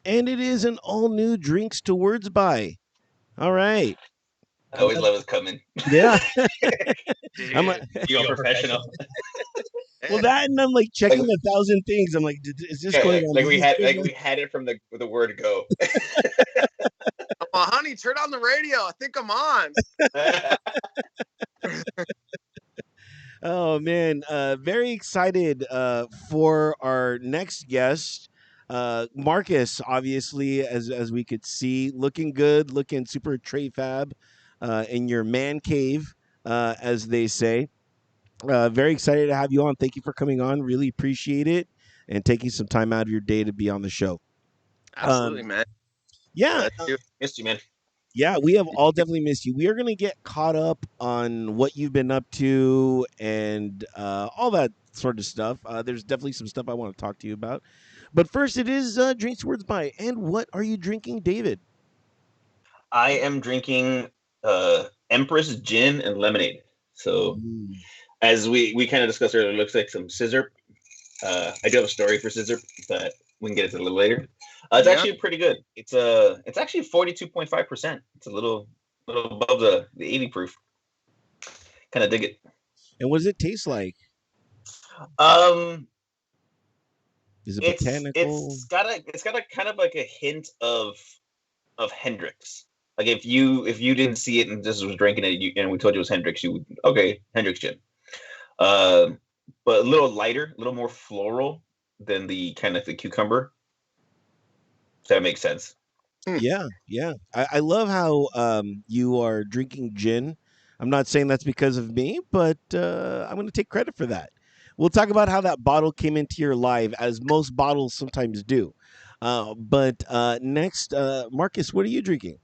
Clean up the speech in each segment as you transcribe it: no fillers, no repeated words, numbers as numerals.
And it is an all-new Drinks to Words by. All right. I always love it coming. Yeah. I'm Dude, like, You're a professional. well, that and I'm like checking 1,000 things. I'm like, is this going on? Like Is we this had good? we had it from the word go. oh, honey, turn on the radio. I think I'm on. Oh man, very excited for our next guest, Marcus. Obviously, as we could see, looking good, looking super tray fab, in your man cave, as they say. Very excited to have you on. Thank you for coming on. Really appreciate it and taking some time out of your day to be on the show. Absolutely, man. Yeah, Missed you, man. yeah, we have all definitely missed you. We are going to get caught up on what you've been up to and all that sort of stuff. There's definitely some stuff I want to talk to you about. But first, it is Drinks Words By. And what are you drinking, David? I am drinking Empress gin and lemonade. So as we kind of discussed earlier, it looks like some scissor. I do have a story for scissor, but we can get into it a little later. It's actually pretty good. It's actually 42.5%. It's a little above the 80 proof. Kind of dig it. And what does it taste like? Is it botanical? It's got a kind of like a hint of Hendrix. Like if you didn't see it and just was drinking it, and we told you it was Hendrix, you would Hendrix gin. But a little lighter, a little more floral than the kind of the cucumber. If that makes sense. Yeah, yeah. I love how you are drinking gin. I'm not saying that's because of me, but I'm going to take credit for that. We'll talk about how that bottle came into your life, as most bottles sometimes do. But next, Marcus, what are you drinking?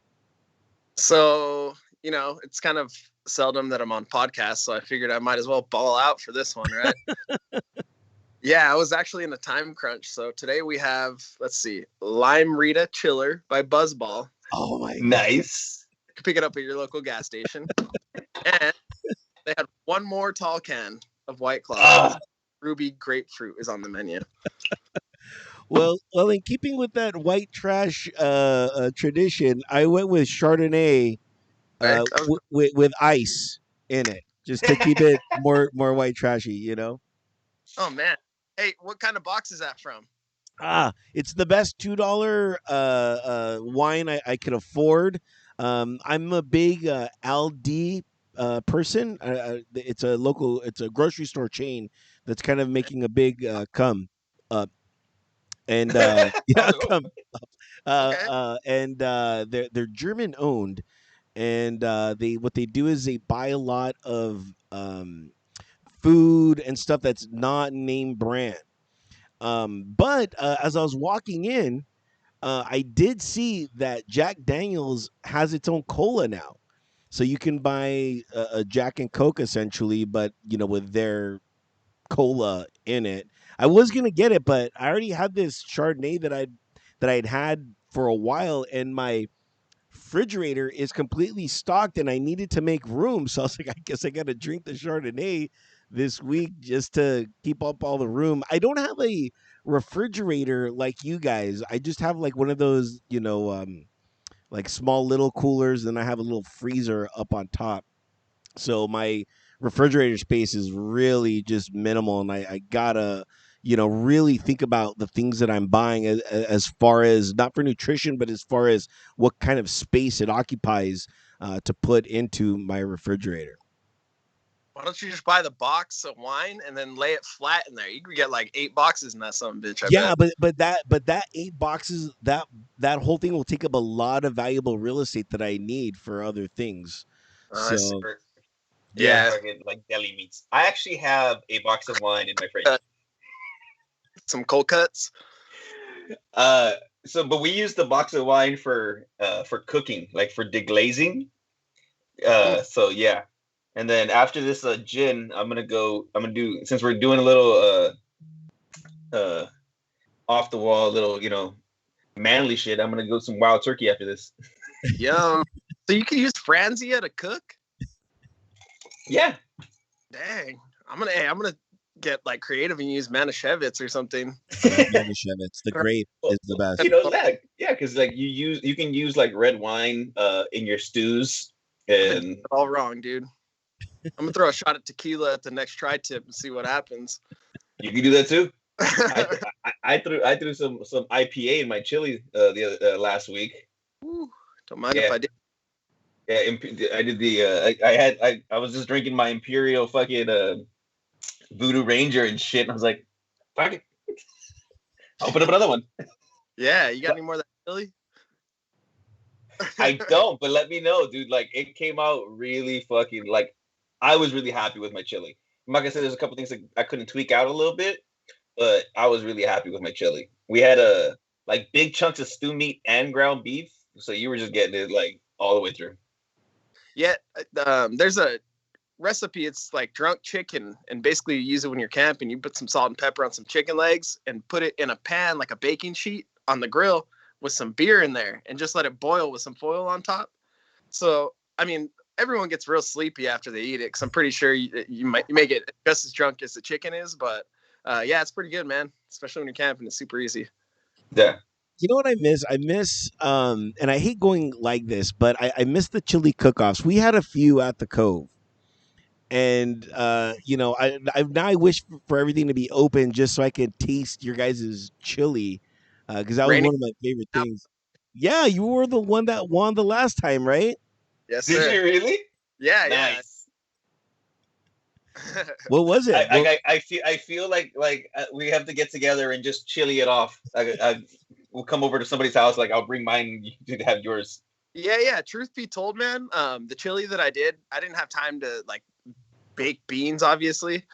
So, it's kind of seldom that I'm on podcasts, so I figured I might as well ball out for this one, right? Yeah, I was actually in a time crunch. So today we have, let's see, Lime Rita Chiller by Buzzball. Oh my nice. You can pick it up at your local gas station. And they had one more tall can of White Claw. Ruby grapefruit is on the menu. Well, in keeping with that white trash tradition, I went with Chardonnay with ice in it, just to keep it more white trashy, Oh man. Hey, what kind of box is that from? It's the best $2 wine I could afford. I'm a big Aldi person. It's a grocery store chain that's kind of making a big come up, and yeah, come up. And they're German owned, and what they do is they buy a lot of food and stuff that's not name brand. But as I was walking in, I did see that Jack Daniels has its own cola now. So you can buy a Jack and Coke essentially, but with their cola in it. I was gonna get it, but I already had this Chardonnay that I'd had for a while, and my refrigerator is completely stocked, and I needed to make room. So I was like, I guess I got to drink the Chardonnay this week just to keep up all the room. I don't have a refrigerator like you guys. I just have like one of those, like small little coolers, and I have a little freezer up on top. So my refrigerator space is really just minimal, and I gotta really think about the things that I'm buying as far as not for nutrition, but as far as what kind of space it occupies to put into my refrigerator. Why don't you just buy the box of wine and then lay it flat in there? You could get like 8 boxes in that son bitch. I bet. but that 8 boxes, that whole thing will take up a lot of valuable real estate that I need for other things. So yeah, like deli meats. I actually have a box of wine in my fridge. Some cold cuts. But we use the box of wine for cooking, like for deglazing. So yeah. And then after this gin, I'm gonna do, since we're doing a little off the wall, little manly shit. I'm gonna go some wild turkey after this. Yum. So you can use Franzia to cook? Yeah. Dang. I'm gonna get like creative and use Manischewitz or something. Manischewitz, the grape is the best. Yeah, because like you can use like red wine in your stews, and all wrong, dude. I'm gonna throw a shot at tequila at the next tri-tip and see what happens. you can do that too. I threw some IPA in my chili the last week. Ooh, don't mind if I did. Yeah, I did I was just drinking my Imperial fucking Voodoo Ranger and shit, and I was like, fuck it, I'll open up another one. Yeah, you got any more of that chili? I don't, but let me know, dude. Like, it came out really fucking like, I was really happy with my chili. I'm not gonna say there's a couple things that I couldn't tweak out a little bit, but I was really happy with my chili. We had like big chunks of stew meat and ground beef, so you were just getting it like all the way through. Yeah, there's a recipe. It's like drunk chicken, and basically you use it when you're camping. You put some salt and pepper on some chicken legs and put it in a pan like a baking sheet on the grill with some beer in there, and just let it boil with some foil on top. So, I mean, everyone gets real sleepy after they eat it, because I'm pretty sure you may get just as drunk as the chicken is. But yeah, it's pretty good, man. Especially when you're camping, it's super easy. Yeah. You know what I miss? I miss, and I hate going like this, but I miss the chili cook-offs. We had a few at the Cove, and you know, now I wish for everything to be open just so I could taste your guys' chili, because that was one of my favorite things. Yeah, you were the one that won the last time, right? Yes, sir. Did you really? Yeah, nice. Yeah. What was it? I feel like we have to get together and just chili it off. We'll come over to somebody's house. Like, I'll bring mine. You have yours. Yeah. Truth be told, man, the chili that I didn't have time to like bake beans, obviously.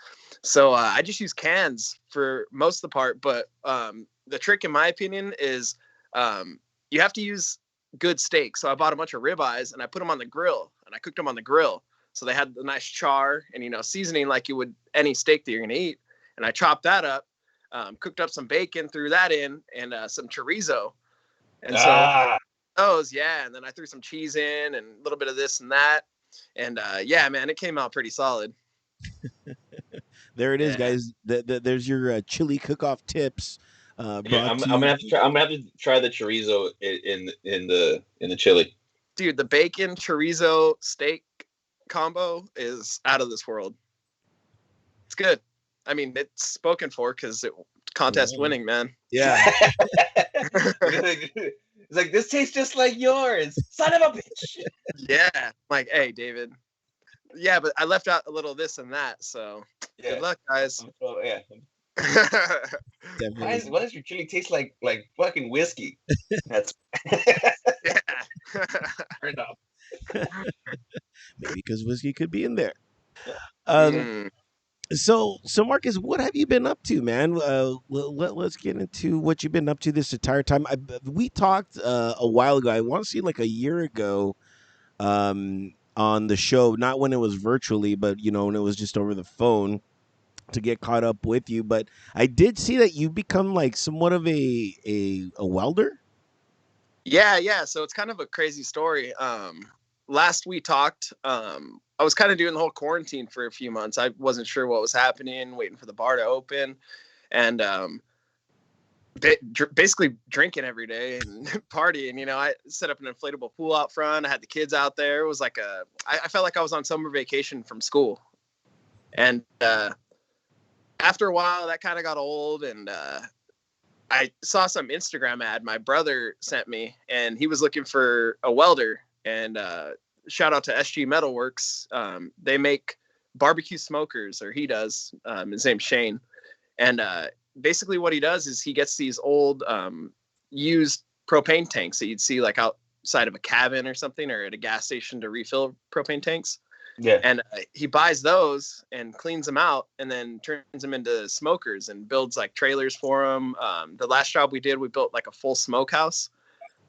So I just use cans for most of the part. But the trick, in my opinion, is you have to use good steak. So I bought a bunch of ribeyes and I put them on the grill, and I cooked them on the grill. So they had the nice char and, you know, seasoning like you would any steak that you're going to eat. And I chopped that up, cooked up some bacon, threw that in, and some chorizo. And so those, yeah. And then I threw some cheese in and a little bit of this and that. And yeah, man, it came out pretty solid. There it is, guys. There's your chili cook-off tips. Yeah, I'm gonna have to try the chorizo in the chili. Dude, the bacon chorizo steak combo is out of this world. It's good. I mean, it's spoken for because it contest winning, man. Yeah. It's like, this tastes just like yours, son of a bitch. Yeah, like, hey, David. Yeah, but I left out a little this and that, so good luck, guys. Yeah. Why does your chili taste like fucking whiskey? That's yeah. Turned up. Maybe because whiskey could be in there. So Marcus, what have you been up to, man? Let's get into what you've been up to this entire time. We talked a while ago. I want to say like a year ago, on the show, not when it was virtually, but you know, when it was just over the phone, to get caught up with you. But I did see that you become like somewhat of a welder. Yeah. So it's kind of a crazy story. Last we talked, I was kind of doing the whole quarantine for a few months. I wasn't sure what was happening, waiting for the bar to open, and basically drinking every day and partying. You know, I set up an inflatable pool out front. I had the kids out there. It was like I felt like I was on summer vacation from school. And after a while, that kind of got old, and I saw some Instagram ad my brother sent me, and he was looking for a welder. And shout out to SG Metalworks. They make barbecue smokers, or he does. His name's Shane. And basically what he does is he gets these old used propane tanks that you'd see like outside of a cabin or something, or at a gas station to refill propane tanks. Yeah. And he buys those and cleans them out and then turns them into smokers and builds like trailers for them. The last job we did, we built like a full smokehouse.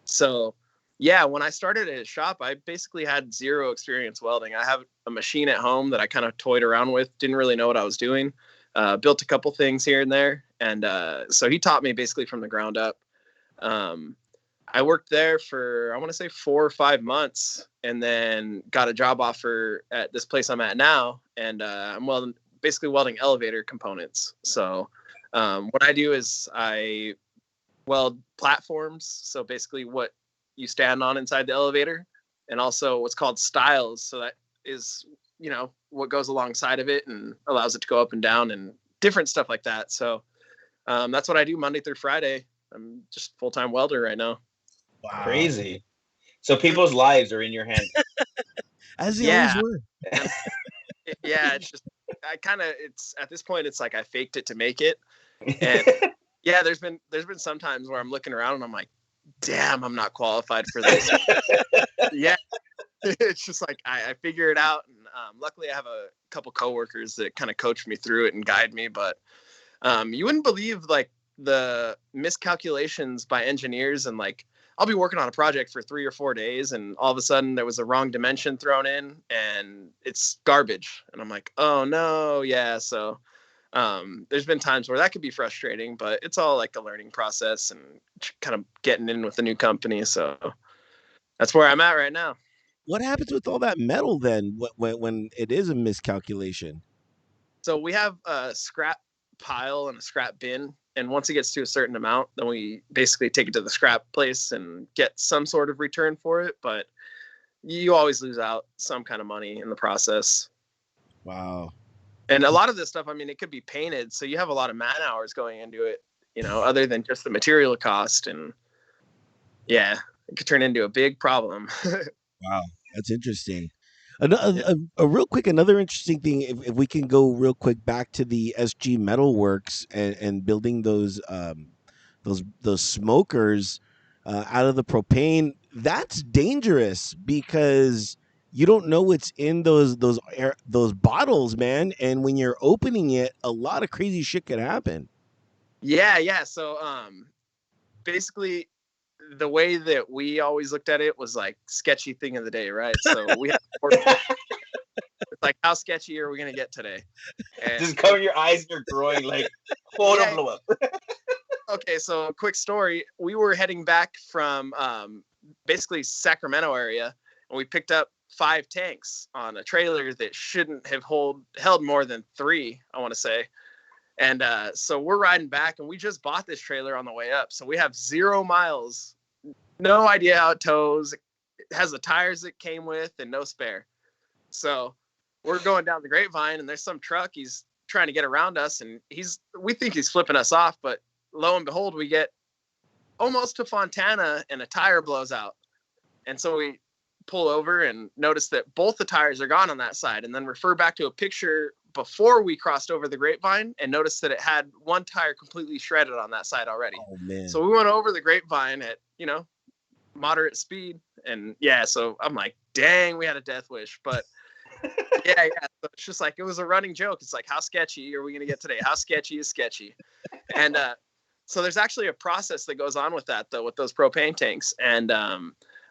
So yeah, when I started at his shop, I basically had zero experience welding. I have a machine at home that I kind of toyed around with, didn't really know what I was doing. Built a couple things here and there. And so he taught me basically from the ground up. I worked there for, I want to say 4 or 5 months, and then got a job offer at this place I'm at now. And I'm welding basically welding elevator components. So what I do is I weld platforms. So basically what you stand on inside the elevator, and also what's called stiles. So that is, what goes alongside of it and allows it to go up and down and different stuff like that. So that's what I do Monday through Friday. I'm just full-time welder right now. Wow. Crazy. So people's lives are in your hand. As they always Yeah. were. Yeah, it's just it's at this point it's like I faked it to make it. And yeah, there's been some times where I'm looking around and I'm like, damn, I'm not qualified for this. Yeah. It's just like I figure it out, and luckily I have a couple coworkers that kind of coach me through it and guide me. But you wouldn't believe like the miscalculations by engineers, and like I'll be working on a project for 3 or 4 days, and all of a sudden there was a wrong dimension thrown in, and it's garbage, and I'm like, oh no, yeah. So there's been times where that could be frustrating, but it's all like a learning process and kind of getting in with a new company. So that's where I'm at right now. What happens with all that metal then when it is a miscalculation? So we have a scrap pile and a scrap bin. And once it gets to a certain amount, then we basically take it to the scrap place and get some sort of return for it. But you always lose out some kind of money in the process. Wow. And a lot of this stuff, I mean, it could be painted. So you have a lot of man hours going into it, other than just the material cost. And yeah, it could turn into a big problem. Wow. That's interesting. A real quick, another interesting thing, if we can go real quick back to the SG Metalworks and building those smokers out of the propane, that's dangerous because you don't know what's in those bottles, man. And when you're opening it, a lot of crazy shit could happen. Yeah. So basically, the way that we always looked at it was like sketchy thing of the day, right? So we have it's like, how sketchy are we gonna get today? And just cover your eyes and your groin, like, hold yeah. on, blow up. Okay, so quick story. We were heading back from basically Sacramento area, and we picked up 5 tanks on a trailer that shouldn't have held more than 3, I want to say. And so we're riding back, and we just bought this trailer on the way up. So we have 0 miles, no idea how it tows. It has the tires it came with and no spare. So we're going down the Grapevine, and there's some truck. He's trying to get around us, and we think he's flipping us off, but lo and behold, we get almost to Fontana, and a tire blows out. And so we pull over and notice that both the tires are gone on that side, and then refer back to a picture before we crossed over the Grapevine and noticed that it had one tire completely shredded on that side already. Oh man. So we went over the Grapevine at, moderate speed. And yeah, so I'm like, dang, we had a death wish. But yeah. So it's just like, it was a running joke. It's like, how sketchy are we going to get today? How sketchy is sketchy? And so there's actually a process that goes on with that, though, with those propane tanks. And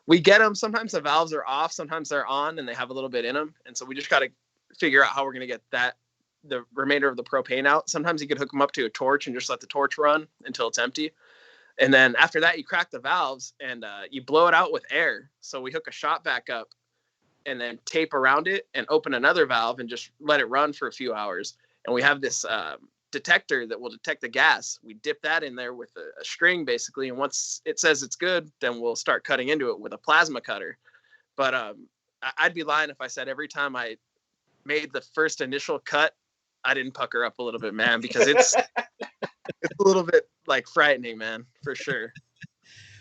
we get them. Sometimes the valves are off. Sometimes they're on and they have a little bit in them. And so we just got to figure out how we're going to get the remainder of the propane out. Sometimes you could hook them up to a torch and just let the torch run until it's empty. And then after that, you crack the valves and you blow it out with air. So we hook a shot back up and then tape around it and open another valve and just let it run for a few hours. And we have this detector that will detect the gas. We dip that in there with a string, basically. And once it says it's good, then we'll start cutting into it with a plasma cutter. But I'd be lying if I said every time I made the first initial cut, I didn't pucker up a little bit, man, because it's a little bit like frightening, man, for sure.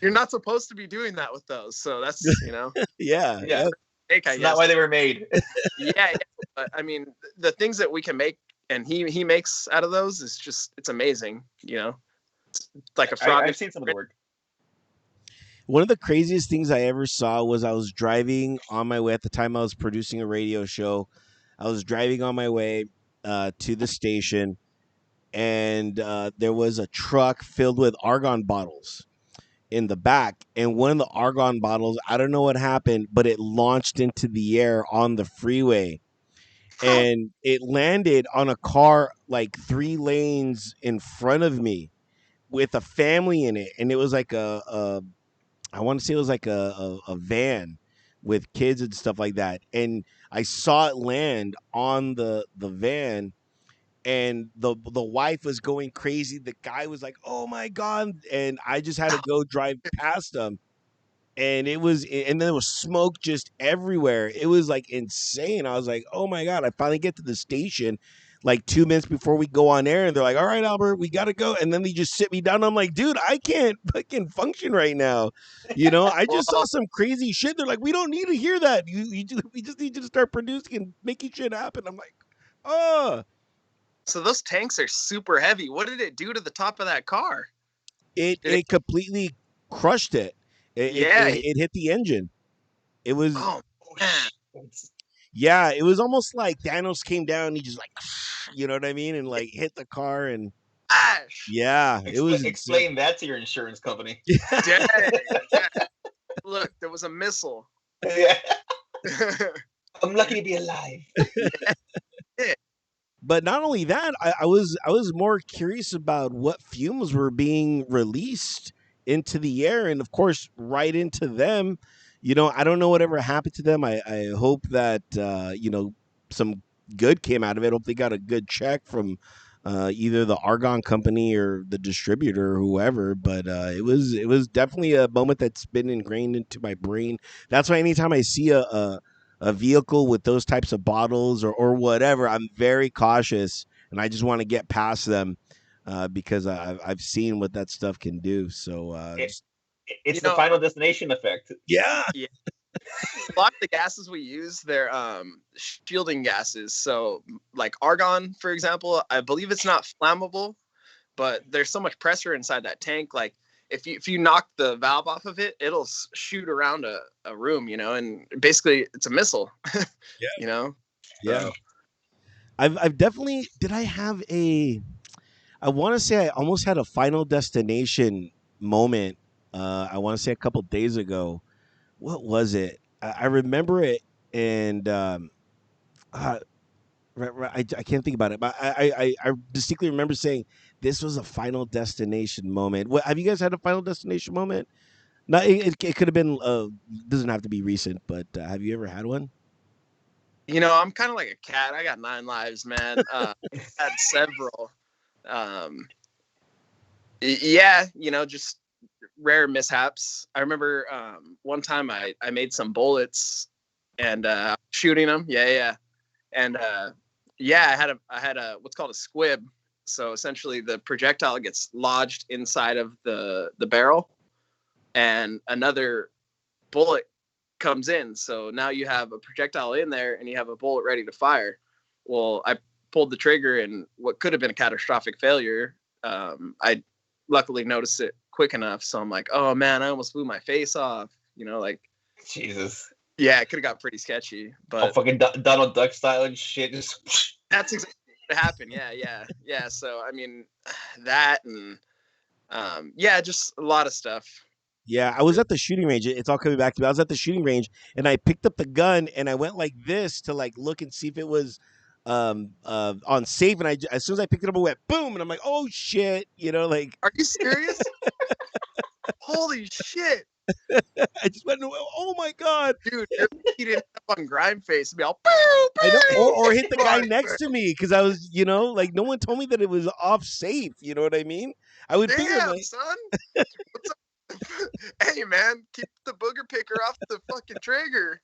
You're not supposed to be doing that with those. So that's, Yeah. It's not why they were made. Yeah. But I mean, the things that we can make and he makes out of those is just, it's amazing. It's like a frog. I've seen some of the work. One of the craziest things I ever saw was I was driving on my way. At the time I was producing a radio show. I was driving on my way to the station, and there was a truck filled with argon bottles in the back. And one of the argon bottles, I don't know what happened, but it launched into the air on the freeway. And it landed on a car like 3 lanes in front of me with a family in it. And it was like I want to say it was like a van with kids and stuff like that. And I saw it land on the van, and the wife was going crazy. The guy was like, "Oh my god!" And I just had to go drive past him, and and then there was smoke just everywhere. It was like insane. I was like, "Oh my god!" I finally get to the station, like 2 minutes before we go on air, and they're like, "All right, Albert, we gotta go." And then they just sit me down. I'm like, "Dude, I can't fucking function right now." I just saw Well, some crazy shit. They're like, "We don't need to hear that. We just need you to start producing and making shit happen." I'm like, "Oh." so those tanks are super heavy. What did it do to the top of that car? It Did it? it completely crushed it. Yeah. It hit the engine. It was Oh Oh, man. shit. Yeah, it was almost like Thanos came down and he just like you know what I mean, and like hit the car, and Ash. yeah, it was insane. Explain that to your insurance company. Dang. Yeah. Look, there was a missile. Yeah. I'm lucky to be alive. Yeah. But not only that, I was more curious about what fumes were being released into the air, and of course, right into them. I don't know whatever happened to them. I hope that some good came out of it. Hope they got a good check from either the Argon company or the distributor or whoever. But it was definitely a moment that's been ingrained into my brain. That's why anytime I see a vehicle with those types of bottles or whatever, I'm very cautious, and I just want to get past them because I've seen what that stuff can do. So It, just it's You the know, final destination effect. yeah, yeah, a lot of the gases we use, they're shielding gases. So like argon, for example, I believe it's not flammable, but there's so much pressure inside that tank. Like if you knock the valve off of it, it'll shoot around a room, and basically it's a missile, yeah, you know. yeah. So I've definitely did I have a I want to say I almost had a Final Destination moment. I want to say a couple days ago. What was it? I remember it, and uh, I can't think about it, but I distinctly remember saying this was a Final Destination moment. What have you guys had a Final Destination moment? Not it could have been doesn't have to be recent, but have you ever had one? I'm kind of like a cat. I got 9 lives, man. Had several. Um, yeah, just rare mishaps. I remember one time I made some bullets and shooting them. Yeah, yeah. And yeah, I had a what's called a squib. So essentially the projectile gets lodged inside of the barrel and another bullet comes in. So now you have a projectile in there and you have a bullet ready to fire. Well, I pulled the trigger and what could have been a catastrophic failure, I luckily noticed it quick enough. So I'm like, oh man, I almost blew my face off. Like, Jesus. yeah, it could have got pretty sketchy, Oh, but fucking Donald Duck style and shit. Just that's exactly what happened. Yeah, yeah, yeah. So I mean, that and yeah, just a lot of stuff. Yeah, I was at the shooting range. It's all coming back to me. I was at the shooting range and I picked up the gun and I went like this to like look and see if it was on safe, and as soon as I picked it up, it went boom, and I'm like, oh shit, like Are you serious? Holy shit, I just went, oh my god. dude! You didn't up on Grime Face and be all boo I know, or hit the boo. guy next to me because I was, like no one told me that it was off safe. You know what I mean? I would figure Damn, like, son. What's up? Hey, man, keep the booger picker off the fucking trigger.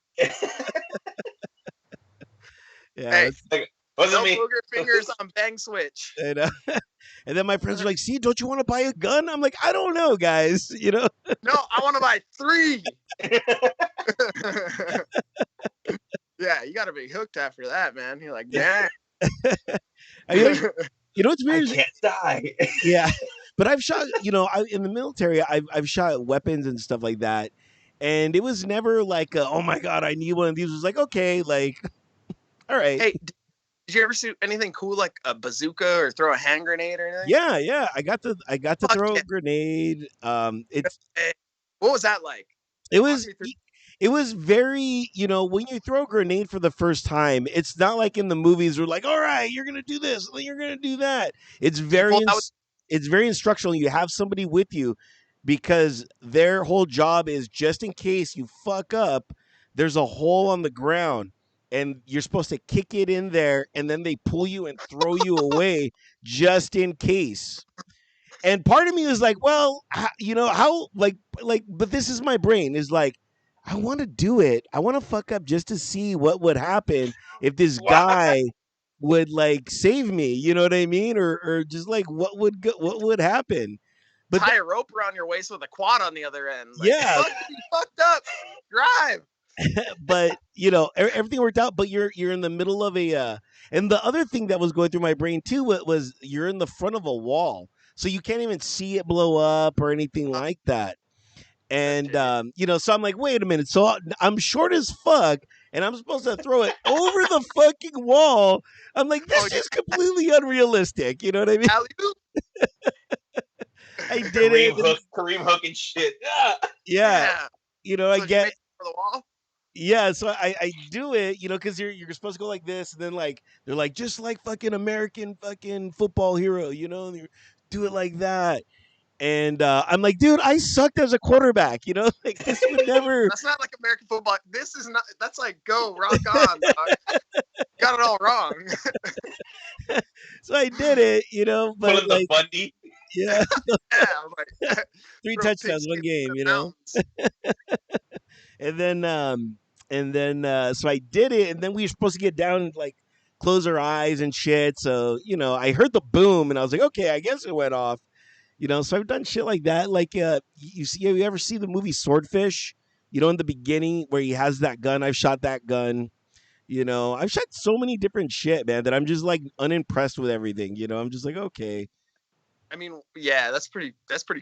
yeah, Hey, like, wasn't no me. booger fingers on bang switch. and, and then my friends are like, "See, don't you want to buy a gun?" I'm like, "I don't know, guys." No, I want to buy 3. Yeah, you got to be hooked after that, man. You're like, damn. I mean, what's I weird? can't die. Yeah, but I've shot. In the military, I've shot weapons and stuff like that, and it was never like, oh my god, I need one of these. It was like, okay, like, all right. Hey, did you ever shoot anything cool like a bazooka or throw a hand grenade or anything? Yeah, yeah. I got to Fuck throw a yeah. grenade. Hey, what was that like? It Walk was me through. it was very, when you throw a grenade for the first time, it's not like in the movies where like, all right, you're gonna do this, then you're gonna do that. It's Do you very pull out? it's very instructional. You have somebody with you because their whole job is just in case you fuck up, there's a hole on the ground. and you're supposed to kick it in there, and then they pull you and throw you away just in case. And part of me is like, well, how but this is my brain is like, I want to do it. I want to fuck up just to see what would happen if this Wow. guy would like save me. You know what I mean? Or just like what would happen? But Tie a rope around your waist with a quad on the other end. Like, yeah, fuck, you fucked up. Drive. but everything worked out. But you're in the middle of a and the other thing that was going through my brain too was you're in the front of a wall, so you can't even see it blow up or anything like that. And so I'm like, wait a minute. So I'm short as fuck, and I'm supposed to throw it over the fucking wall. I'm like, this is completely unrealistic. You know what I mean? Alley-oop. I did it. Kareem Hook and shit. Ah. Yeah. So I you get. made it for the wall. Yeah, so I do it, because you're supposed to go like this, and then like they're like just like fucking American fucking football hero, and you do it like that. And I'm like, dude, I sucked as a quarterback, like this would never. That's not like American football. This is not. That's like go rock on, dog. Got it all wrong. So I did it, but Pulling the like, Bundy. yeah, Yeah, I'm like, 3 throw touchdowns, one pigskin game, in the mountains. and then so I did it, and then we were supposed to get down and like close our eyes and shit. So I heard the boom, and I was like, okay, I guess it went off. So I've done shit like that. Like, you ever see the movie Swordfish? In the beginning where he has that gun, I've shot that gun. I've shot so many different shit, man, that I'm just like unimpressed with everything. I'm just like, okay. I mean, yeah, that's pretty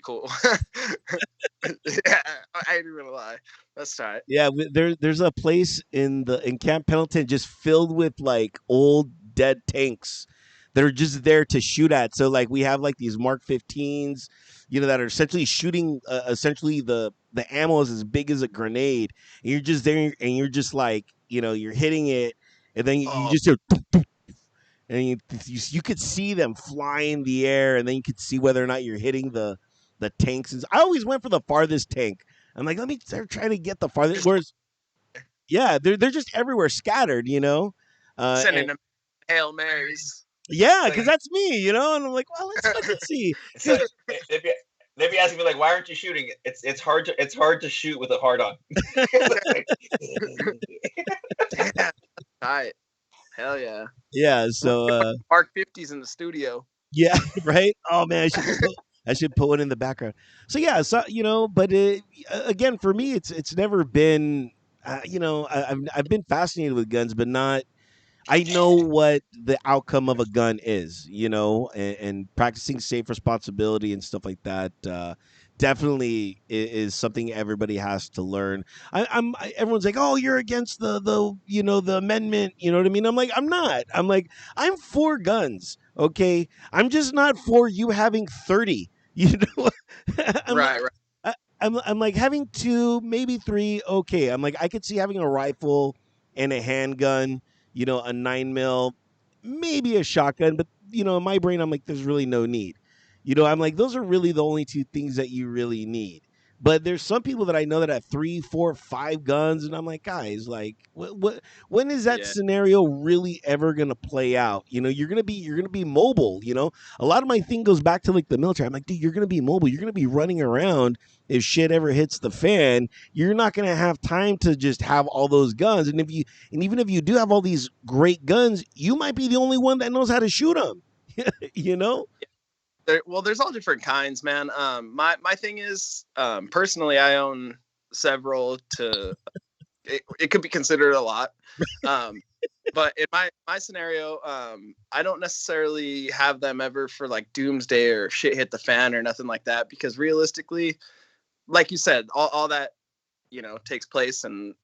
cool. Yeah, I ain't gonna lie. That's tight. Yeah, there's a place in Camp Pendleton just filled with like old dead tanks that are just there to shoot at. So like we have like these Mark 15s, that are essentially shooting. Essentially the ammo is as big as a grenade. And you're just there, and you're just like you're hitting it, and then you Oh, just hear, and you could see them fly in the air, and then you could see whether or not you're hitting the tanks. I always went for the farthest tank. I'm like, let me start trying to get the farthest. Whereas, yeah, they're just everywhere, scattered. sending And, them Hail Marys. yeah, Like, because that's me. And I'm like, well, let's fucking see. so they'd be asking me like, why aren't you shooting? It's hard to shoot with a hard on. Yeah, tight. Hell yeah. Yeah, so Mark 50s in the studio. yeah, right. Oh man, I should put one in the background. So yeah, but again, for me, it's never been. I've been fascinated with guns, but not. I know what the outcome of a gun is, and practicing safe responsibility and stuff like that. Definitely is something everybody has to learn. Everyone's like, "Oh, you're against the amendment." You know what I mean? I'm like, I'm not. I'm like, I'm for guns. Okay, I'm just not for you having 30. You know, I'm Right. I'm like having 2, maybe 3. Okay, I'm like I could see having a rifle and a handgun, a 9 mil, maybe a shotgun, but in my brain, I'm like, there's really no need. I'm like, those are really the only 2 things that you really need. But there's some people that I know that have 3, 4, 5 guns, and I'm like, guys, like, when is that Yeah. scenario really ever gonna play out? You're gonna be mobile. A lot of my thing goes back to like the military. I'm like, dude, you're gonna be mobile. You're gonna be running around if shit ever hits the fan. You're not gonna have time to just have all those guns. And even if you do have all these great guns, you might be the only one that knows how to shoot them. you know? There's all different kinds, man. My thing is, personally, I own several. It could be considered a lot, but in my scenario, I don't necessarily have them ever for like doomsday or shit hit the fan or nothing like that, because realistically, like you said, all that takes place, and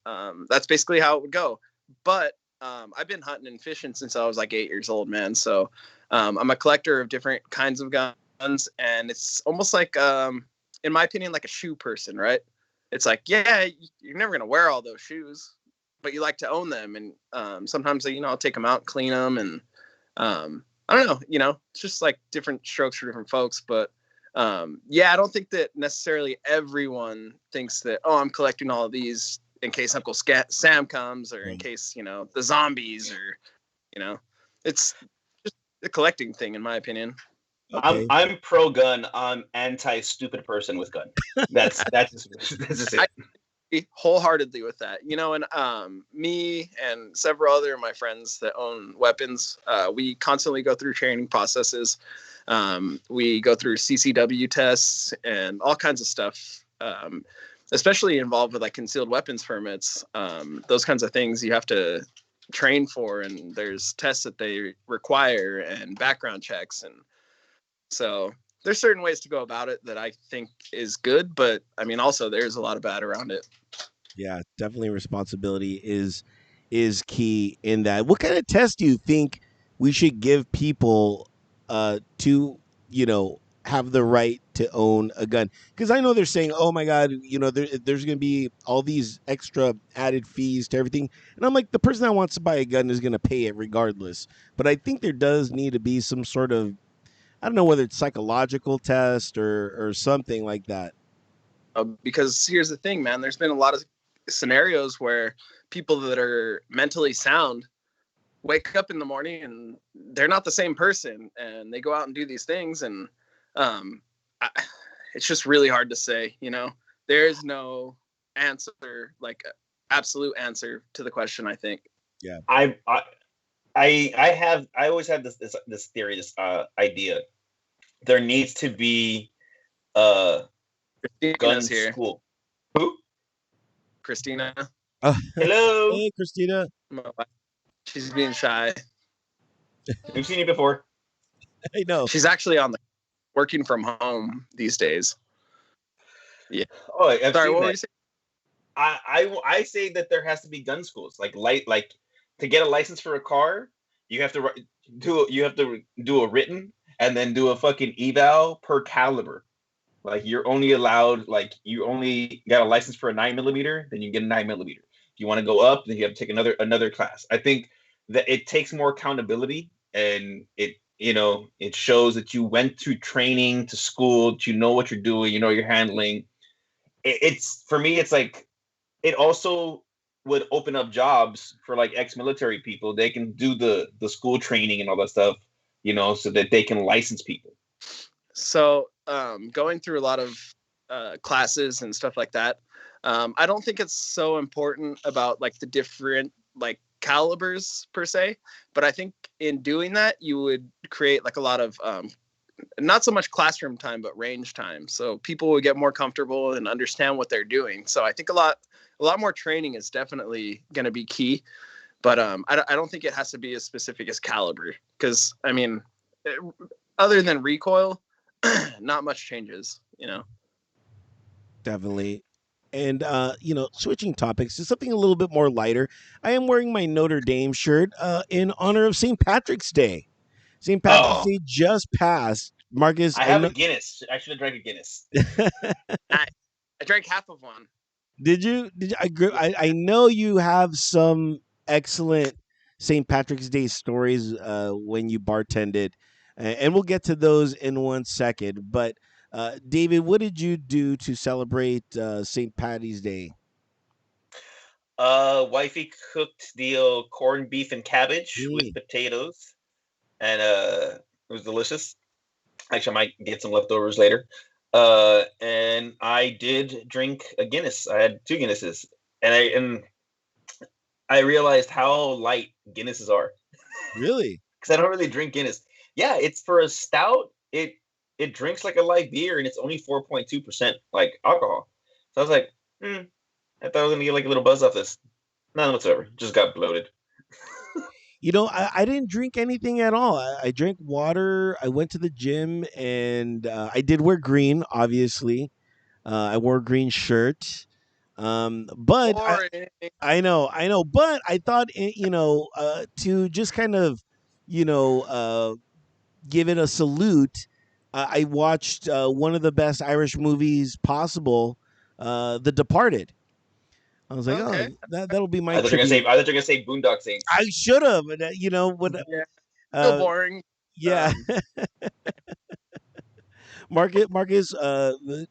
that's basically how it would go. But I've been hunting and fishing since I was like 8 years old, man. So I'm a collector of different kinds of guns, and it's almost like, in my opinion, like a shoe person, right? It's like, yeah, you're never gonna wear all those shoes, but you like to own them, and sometimes I'll take them out, clean them, and I don't know, it's just like different strokes for different folks, but. Yeah, I don't think that necessarily everyone thinks that, oh, I'm collecting all of these in case Uncle Sam comes, or in case, the zombies, or, it's just a collecting thing, in my opinion. Okay. I'm pro gun. I'm anti stupid person with gun. That's just it. Wholeheartedly with that, and me and several other of my friends that own weapons, we constantly go through training processes. We go through CCW tests and all kinds of stuff, especially involved with like concealed weapons permits. Those kinds of things you have to train for, and there's tests that they require and background checks, and so there's certain ways to go about it that I think is good, but I mean, also there's a lot of bad around it. Yeah, definitely responsibility is key in that. What kind of test do you think we should give people to, have the right to own a gun? Because I know they're saying, oh my God, there's going to be all these extra added fees to everything. And I'm like, the person that wants to buy a gun is going to pay it regardless. But I think there does need to be some sort of, I don't know whether it's psychological test or something like that. Because here's the thing, man, there's been a lot of scenarios where people that are mentally sound wake up in the morning and they're not the same person, and they go out and do these things, and it's just really hard to say. There's no answer, like absolute answer to the question, I think. Yeah. I always have this theory, this idea. There needs to be gun here. school. Who? Christina. Hello. Hey, Christina. She's being shy. We've seen you before. I know. She's actually working from home these days. Yeah. Oh, I've Sorry, seen what that. were you saying? I say that there has to be gun schools, like to get a license for a car, you have to do a written and then do a fucking eval per caliber. Like you're only allowed, like you only got a license for a 9mm, then you get a 9mm. If you want to go up, then you have to take another class. I think that it takes more accountability, and it shows that you went through training to school, that you know what you're doing, you're handling. It's for me, it's like it also would open up jobs for like ex-military people. They can do the school training and all that stuff, so that they can license people. So going through a lot of classes and stuff like that, I don't think it's so important about like the different like calibers per se, but I think in doing that you would create like a lot of not so much classroom time but range time, so people would get more comfortable and understand what they're doing. So I think a lot more training is definitely going to be key, but I don't think it has to be as specific as caliber, because I mean, other than recoil, not much changes, Definitely. And switching topics to something a little bit more lighter. I am wearing my Notre Dame shirt in honor of St. Patrick's Day. St. Patrick's Day just passed. Marcus, I have a Guinness. I should have drank a Guinness. I drank half of one. Did you? I know you have some excellent St. Patrick's Day stories when you bartended, and we'll get to those in 1 second. But David, what did you do to celebrate St. Patty's Day? Wifey cooked the corned beef and cabbage with potatoes, and it was delicious. Actually, I might get some leftovers later. And I did drink a Guinness. I had 2 Guinnesses, and I realized how light Guinnesses are. Really? Because I don't really drink Guinness. Yeah, it's for a stout. It drinks like a light beer, and it's only 4.2% like alcohol. So I was like, I thought I was gonna get like a little buzz off this. None whatsoever. Just got bloated. I didn't drink anything at all. I drank water. I went to the gym, and I did wear green, obviously. I wore a green shirt. But I know. But I thought, to just kind of, give it a salute. I watched one of the best Irish movies possible, The Departed. I was like, okay. that'll be my I thought you were gonna say Boondock Saints. I should have, Yeah. Still boring. Yeah. Marcus,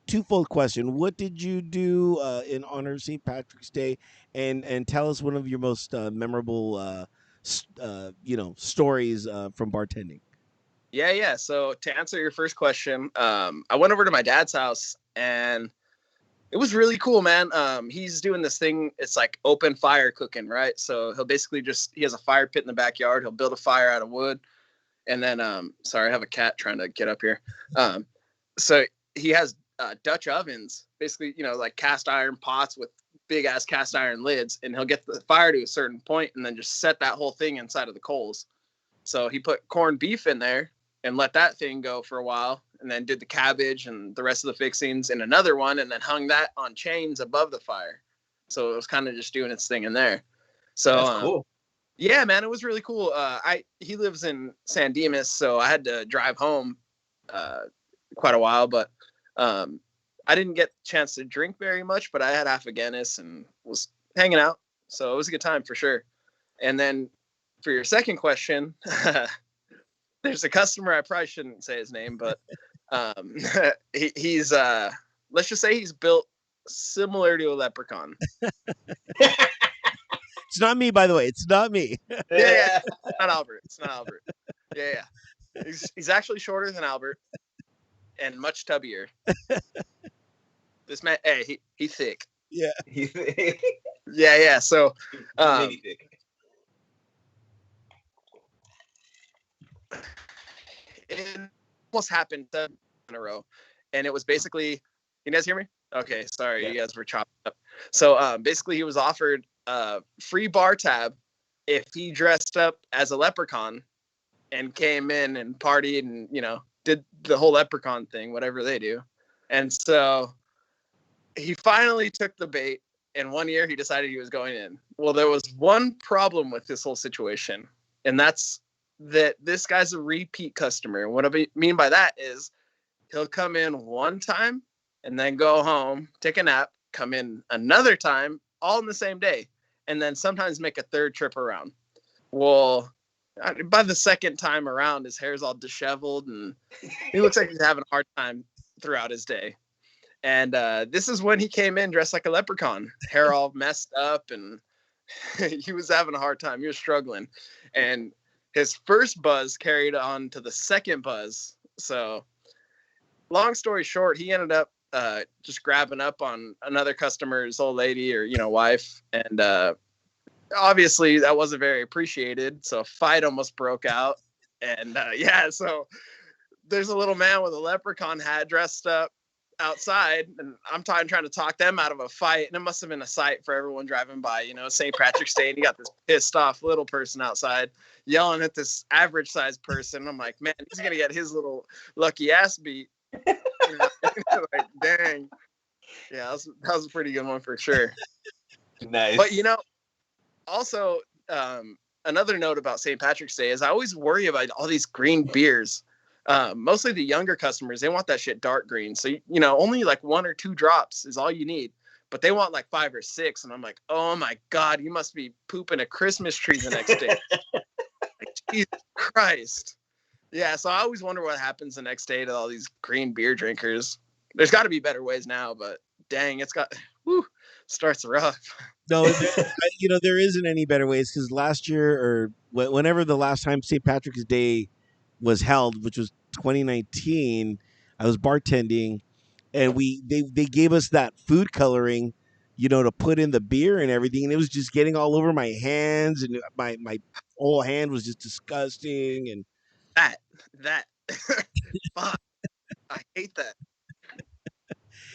twofold question. What did you do in honor of St. Patrick's Day? And tell us one of your most memorable stories from bartending. Yeah. So to answer your first question, I went over to my dad's house and it was really cool, man. He's doing this thing. It's like open fire cooking, right? So he'll basically he has a fire pit in the backyard. He'll build a fire out of wood. And then, sorry, I have a cat trying to get up here. So he has Dutch ovens, basically, like cast iron pots with big ass cast iron lids. And he'll get the fire to a certain point and then just set that whole thing inside of the coals. So he put corned beef in there and let that thing go for a while, and then did the cabbage and the rest of the fixings in another one, and then hung that on chains above the fire. So it was kind of just doing its thing in there. So that's cool. Yeah, man, it was really cool. He lives in San Dimas, so I had to drive home quite a while, but I didn't get a chance to drink very much, but I had half a Guinness and was hanging out. So it was a good time for sure. And then for your second question, there's a customer, I probably shouldn't say his name, but he's let's just say he's built similar to a leprechaun. It's not me, by the way. It's not me. Yeah. It's not Albert. Yeah. He's actually shorter than Albert and much tubbier. This man, hey, he's thick. Yeah. Yeah. So it almost happened in a row, and it was basically, you guys hear me? Okay, sorry, You guys were chopped up. So basically he was offered a free bar tab if he dressed up as a leprechaun and came in and partied and did the whole leprechaun thing, whatever they do. And so he finally took the bait, and one year he decided he was going in. Well, there was one problem with this whole situation, and that's that this guy's a repeat customer. And what I mean by that is he'll come in one time and then go home, take a nap, come in another time, all in the same day, and then sometimes make a third trip around. Well, by the second time around, his hair's all disheveled and he looks like he's having a hard time throughout his day. And this is when he came in dressed like a leprechaun, hair all messed up, and he was having a hard time. He was struggling. And his first buzz carried on to the second buzz. So long story short, he ended up just grabbing up on another customer's old lady or, wife. And obviously that wasn't very appreciated. So a fight almost broke out. And so there's a little man with a leprechaun hat dressed up outside, and I'm trying to talk them out of a fight, and it must have been a sight for everyone driving by. St. Patrick's Day, and you got this pissed off little person outside yelling at this average sized person. I'm like, man, he's gonna get his little lucky ass beat. Like, dang. Yeah, that was a pretty good one for sure. Nice. But also another note about St. Patrick's Day is I always worry about all these green beers. Mostly the younger customers, they want that shit dark green. So, only like 1 or 2 drops is all you need. But they want like 5 or 6. And I'm like, oh my God, you must be pooping a Christmas tree the next day. Like, Jesus Christ. Yeah, so I always wonder what happens the next day to all these green beer drinkers. There's got to be better ways now, but dang, starts rough. No, there isn't any better ways, because last year or whenever the last time St. Patrick's Day was held, which was 2019, I was bartending, and they gave us that food coloring, to put in the beer and everything, and it was just getting all over my hands, and my whole hand was just disgusting. And that fuck, I hate that.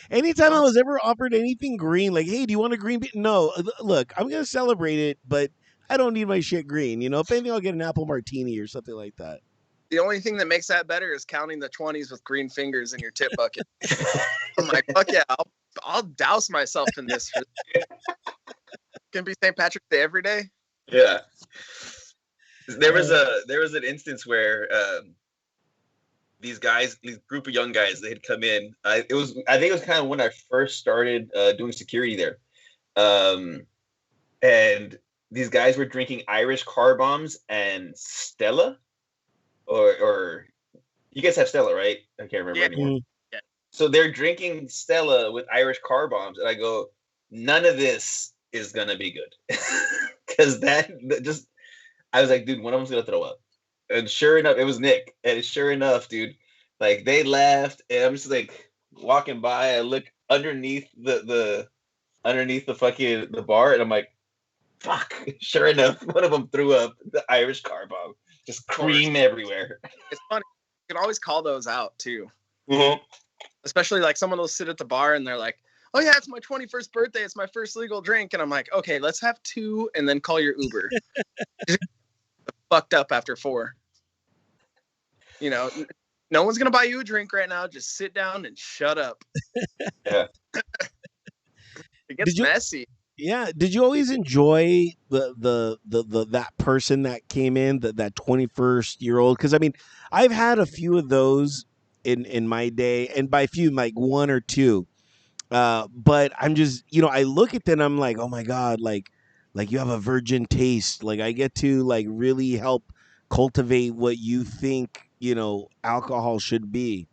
Anytime I was ever offered anything green, like, hey, do you want a green beer? No, look, I'm gonna celebrate it, but I don't need my shit green. If anything, I'll get an apple martini or something like that. The only thing that makes that better is counting the 20s with green fingers in your tip bucket. I'm like, fuck yeah, I'll douse myself in this. Can be St. Patrick's Day every day. Yeah. There was an instance where these group of young guys, they had come in. I think it was kind of when I first started doing security there, and these guys were drinking Irish car bombs and Stella, or you guys have Stella, right? I can't remember anymore. So they're drinking Stella with Irish car bombs, and I go, none of this is gonna be good, because that just I was like, dude, one of them's gonna throw up, and sure enough, it was Nick, and sure enough, dude, like they left, and I'm just like walking by, I look underneath the fucking the bar, and I'm like, fuck, sure enough, one of them threw up the Irish car bomb, just cream everywhere. It's funny. You can always call those out too. Mm-hmm. Especially like someone will sit at the bar and they're like, oh yeah, it's my 21st birthday. It's my first legal drink. And I'm like, okay, let's have 2 and then call your Uber. Fucked up after 4. You know, no one's going to buy you a drink right now. Just sit down and shut up. Yeah. It gets messy. Yeah. Did you always enjoy the that person that came in, that 21st-year-old? Because I mean, I've had a few of those in my day, and by few, like 1 or 2. But I'm just, I look at them, I'm like, oh my God, like you have a virgin taste. Like I get to like really help cultivate what you think, alcohol should be.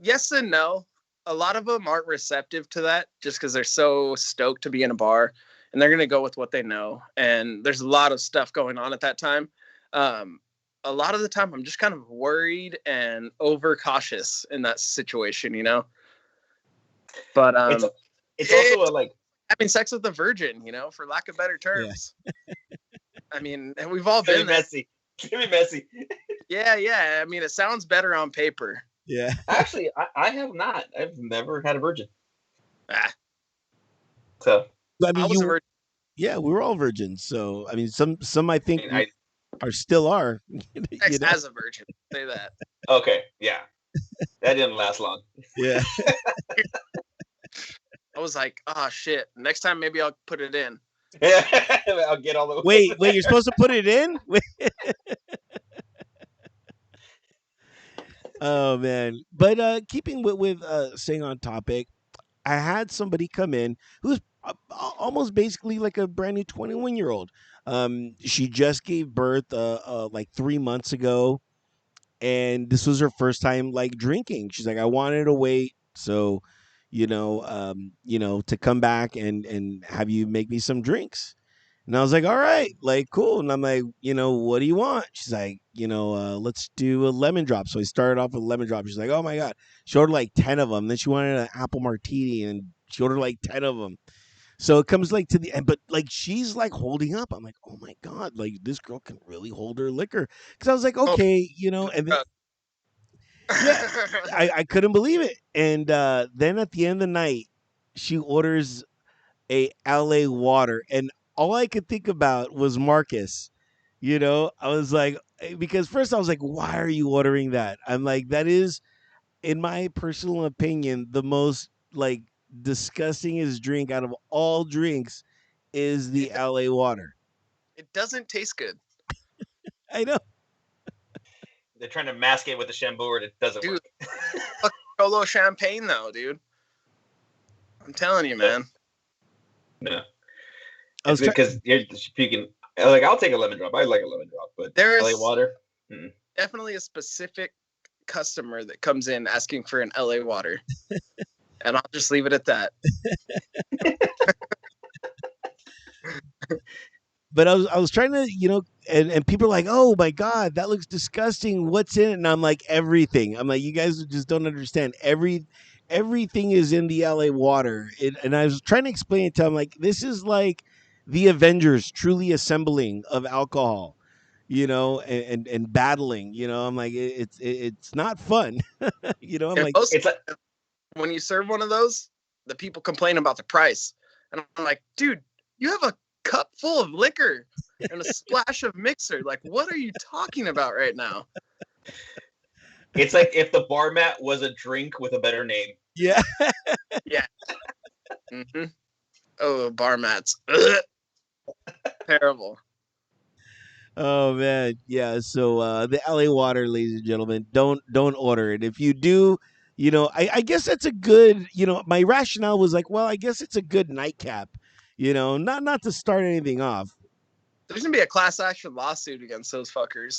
Yes and no. A lot of them aren't receptive to that just because they're so stoked to be in a bar, and they're going to go with what they know. And there's a lot of stuff going on at that time. A lot of the time I'm just kind of worried and overcautious in that situation, But it's also like having sex with a virgin, for lack of better terms. Yeah. I mean, and we've all been messy. Very messy. Yeah. I mean, it sounds better on paper. Yeah. Actually, I have not. I've never had a virgin. Ah. So I mean, yeah, we were all virgins. So I mean, some I think are still are. As a virgin, say that. Okay, yeah, that didn't last long. Yeah. I was like, oh shit. Next time, maybe I'll put it in. I'll get all the way. Wait, you're supposed to put it in? Oh man. But keeping with staying on topic, I had somebody come in who's almost basically like a brand new 21-year-old. She just gave birth like 3 months ago, and this was her first time like drinking. She's like, I wanted to wait, so to come back and have you make me some drinks. And I was like, all right, like, cool. And I'm like, what do you want? She's like, let's do a lemon drop. So I started off with a lemon drop. She's like, oh my God. She ordered like 10 of them. Then she wanted an apple martini, and she ordered like 10 of them. So it comes like to the end, but like she's like holding up. I'm like, oh my God, like this girl can really hold her liquor. Cause I was like, okay, and then, yeah, I couldn't believe it. And then at the end of the night, she orders a LA water, and all I could think about was Marcus. I was like, because first I was like, why are you ordering that? I'm like, that is, in my personal opinion, the most like disgustingest drink out of all drinks is the LA water. It doesn't taste good. I know. They're trying to mask it with the Chambord. It doesn't work. Solo champagne, though, dude. I'm telling you, man. No. Because you're speaking. Like, I'll take a lemon drop. I like a lemon drop, but there's LA water. Definitely a specific customer that comes in asking for an LA water, and I'll just leave it at that. But I was trying to, and people are like, oh my God, that looks disgusting. What's in it? And I'm like, everything. I'm like, you guys just don't understand. Everything is in the LA water. And I was trying to explain it to him, like, this is like the Avengers truly assembling of alcohol, and battling, I'm like, it's not fun. I'm like, it's like when you serve one of those, the people complain about the price. And I'm like, dude, you have a cup full of liquor and a splash of mixer. Like, what are you talking about right now? It's like if the bar mat was a drink with a better name. Yeah. Yeah. Mm-hmm. Oh, bar mats. Terrible. Oh man, yeah. So the LA water, ladies and gentlemen, don't order it. If you do, I guess that's a good. My rationale was like, well, I guess it's a good nightcap. Not to start anything off. There's gonna be a class action lawsuit against those fuckers.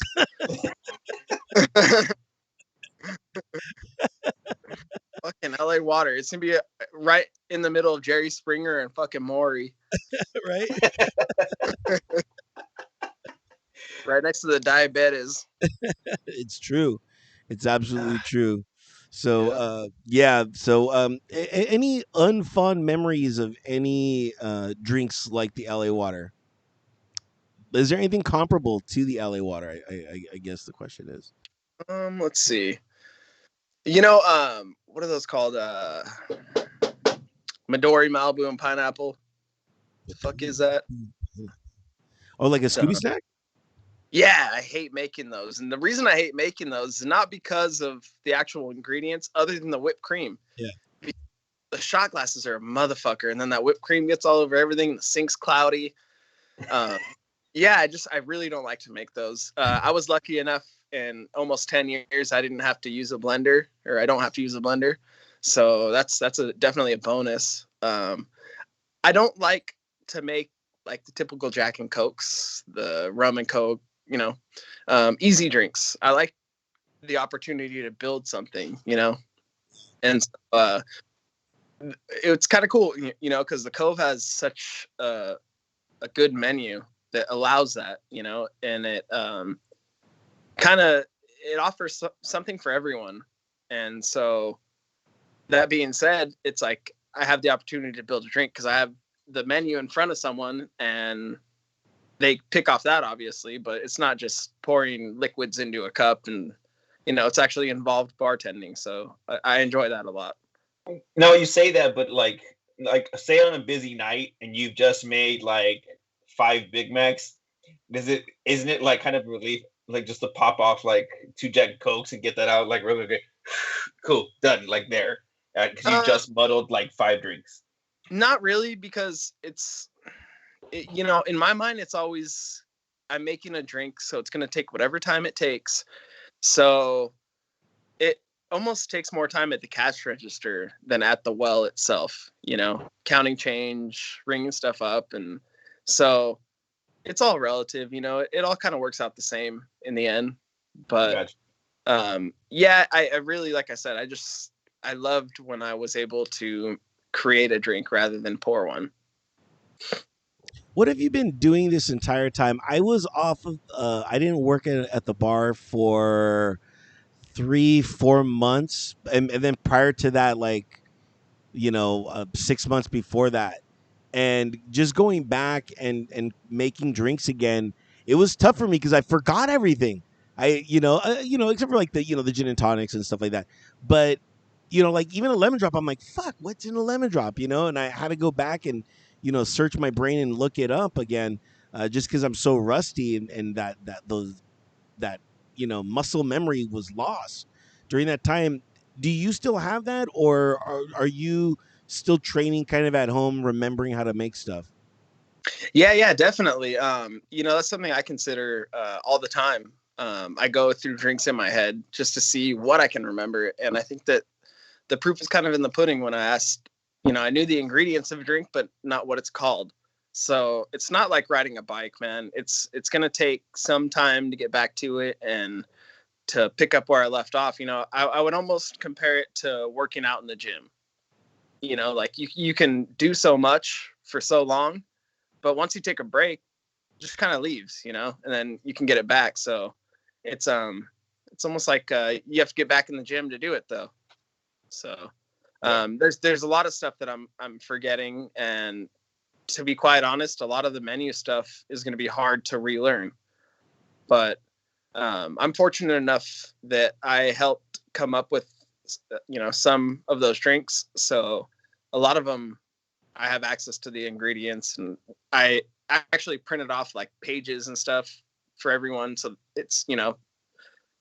Fucking LA water. It's gonna be right in the middle of Jerry Springer and fucking Maury. Right? Right next to the diabetes. It's true. It's absolutely true. So Yeah. yeah, so any unfond memories of any drinks like the LA water? Is there anything comparable to the LA water? I guess the question is. Let's see. What are those called? Midori, Malibu, and pineapple. The fuck is that? Oh, like a So, Scooby snack? yeah, I hate making those. And the reason I hate making those is not because of the actual ingredients, other than the whipped cream. Yeah. The shot glasses are a motherfucker, and then that whipped cream gets all over everything. And the sink's cloudy. Yeah, I really don't like to make those. I was lucky enough in almost 10 years I didn't have to use a blender, or I don't have to use a blender. So that's definitely a bonus. I don't like to make like the typical Jack and Cokes, the rum and Coke, easy drinks. I like the opportunity to build something, and it's kind of cool, because the Cove has such a good menu that allows that, and it kind of it offers something for everyone. And so that being said, it's like I have the opportunity to build a drink because I have the menu in front of someone and they pick off that, obviously, but it's not just pouring liquids into a cup, and it's actually involved bartending. So I enjoy that a lot. No, you say that, but like say on a busy night and you've just made like 5 Big Macs, isn't it like kind of relief, like just to pop off like 2 Jack Cokes and get that out like really good? Cool, done, like there, because you just muddled like 5 drinks. Not really, because in my mind, it's always I'm making a drink, so it's going to take whatever time it takes. So it almost takes more time at the cash register than at the well itself, counting change, ringing stuff up. And so it's all relative, it all kind of works out the same in the end. But Gotcha. yeah, I really, like I said, I loved when I was able to create a drink rather than pour one. What have you been doing this entire time? I was off of. I didn't work at the bar for 3-4 months, and then prior to that, like 6 months before that, and just going back and making drinks again. It was tough for me because I forgot everything. Except for like the gin and tonics and stuff like that. But like even a lemon drop, I'm like, fuck, what's in a lemon drop? And I had to go back and search my brain and look it up again, just because I'm so rusty and that muscle memory was lost during that time. Do you still have that, or are you still training kind of at home, remembering how to make stuff? Yeah, definitely. That's something I consider all the time. I go through drinks in my head just to see what I can remember. And I think that the proof is kind of in the pudding when I asked, I knew the ingredients of a drink, but not what it's called. So it's not like riding a bike, man. It's going to take some time to get back to it and to pick up where I left off. I would almost compare it to working out in the gym. Like you can do so much for so long, but once you take a break, it just kind of leaves, and then you can get it back. So it's almost like you have to get back in the gym to do it, though. So there's a lot of stuff that I'm forgetting, and to be quite honest, a lot of the menu stuff is going to be hard to relearn. But I'm fortunate enough that I helped come up with some of those drinks. So a lot of them I have access to the ingredients, and I actually printed off like pages and stuff for everyone. So it's,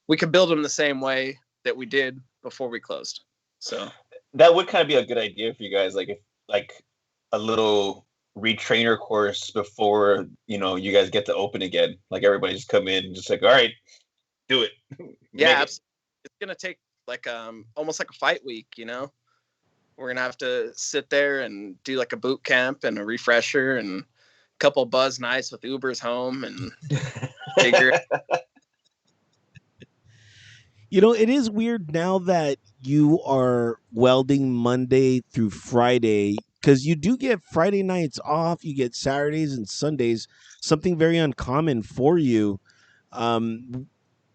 we could build them the same way that we did before we closed. So that would kind of be a good idea for you guys, like if like a little retrainer course before you guys get to open again. Like everybody just come in and just like, all right, do it. Yeah, it's gonna take like almost like a fight week. We're gonna have to sit there and do like a boot camp and a refresher and a couple buzz nights with Ubers home and figure. It is weird now that you are welding Monday through Friday because you do get Friday nights off, you get Saturdays and Sundays, something very uncommon for you. Um,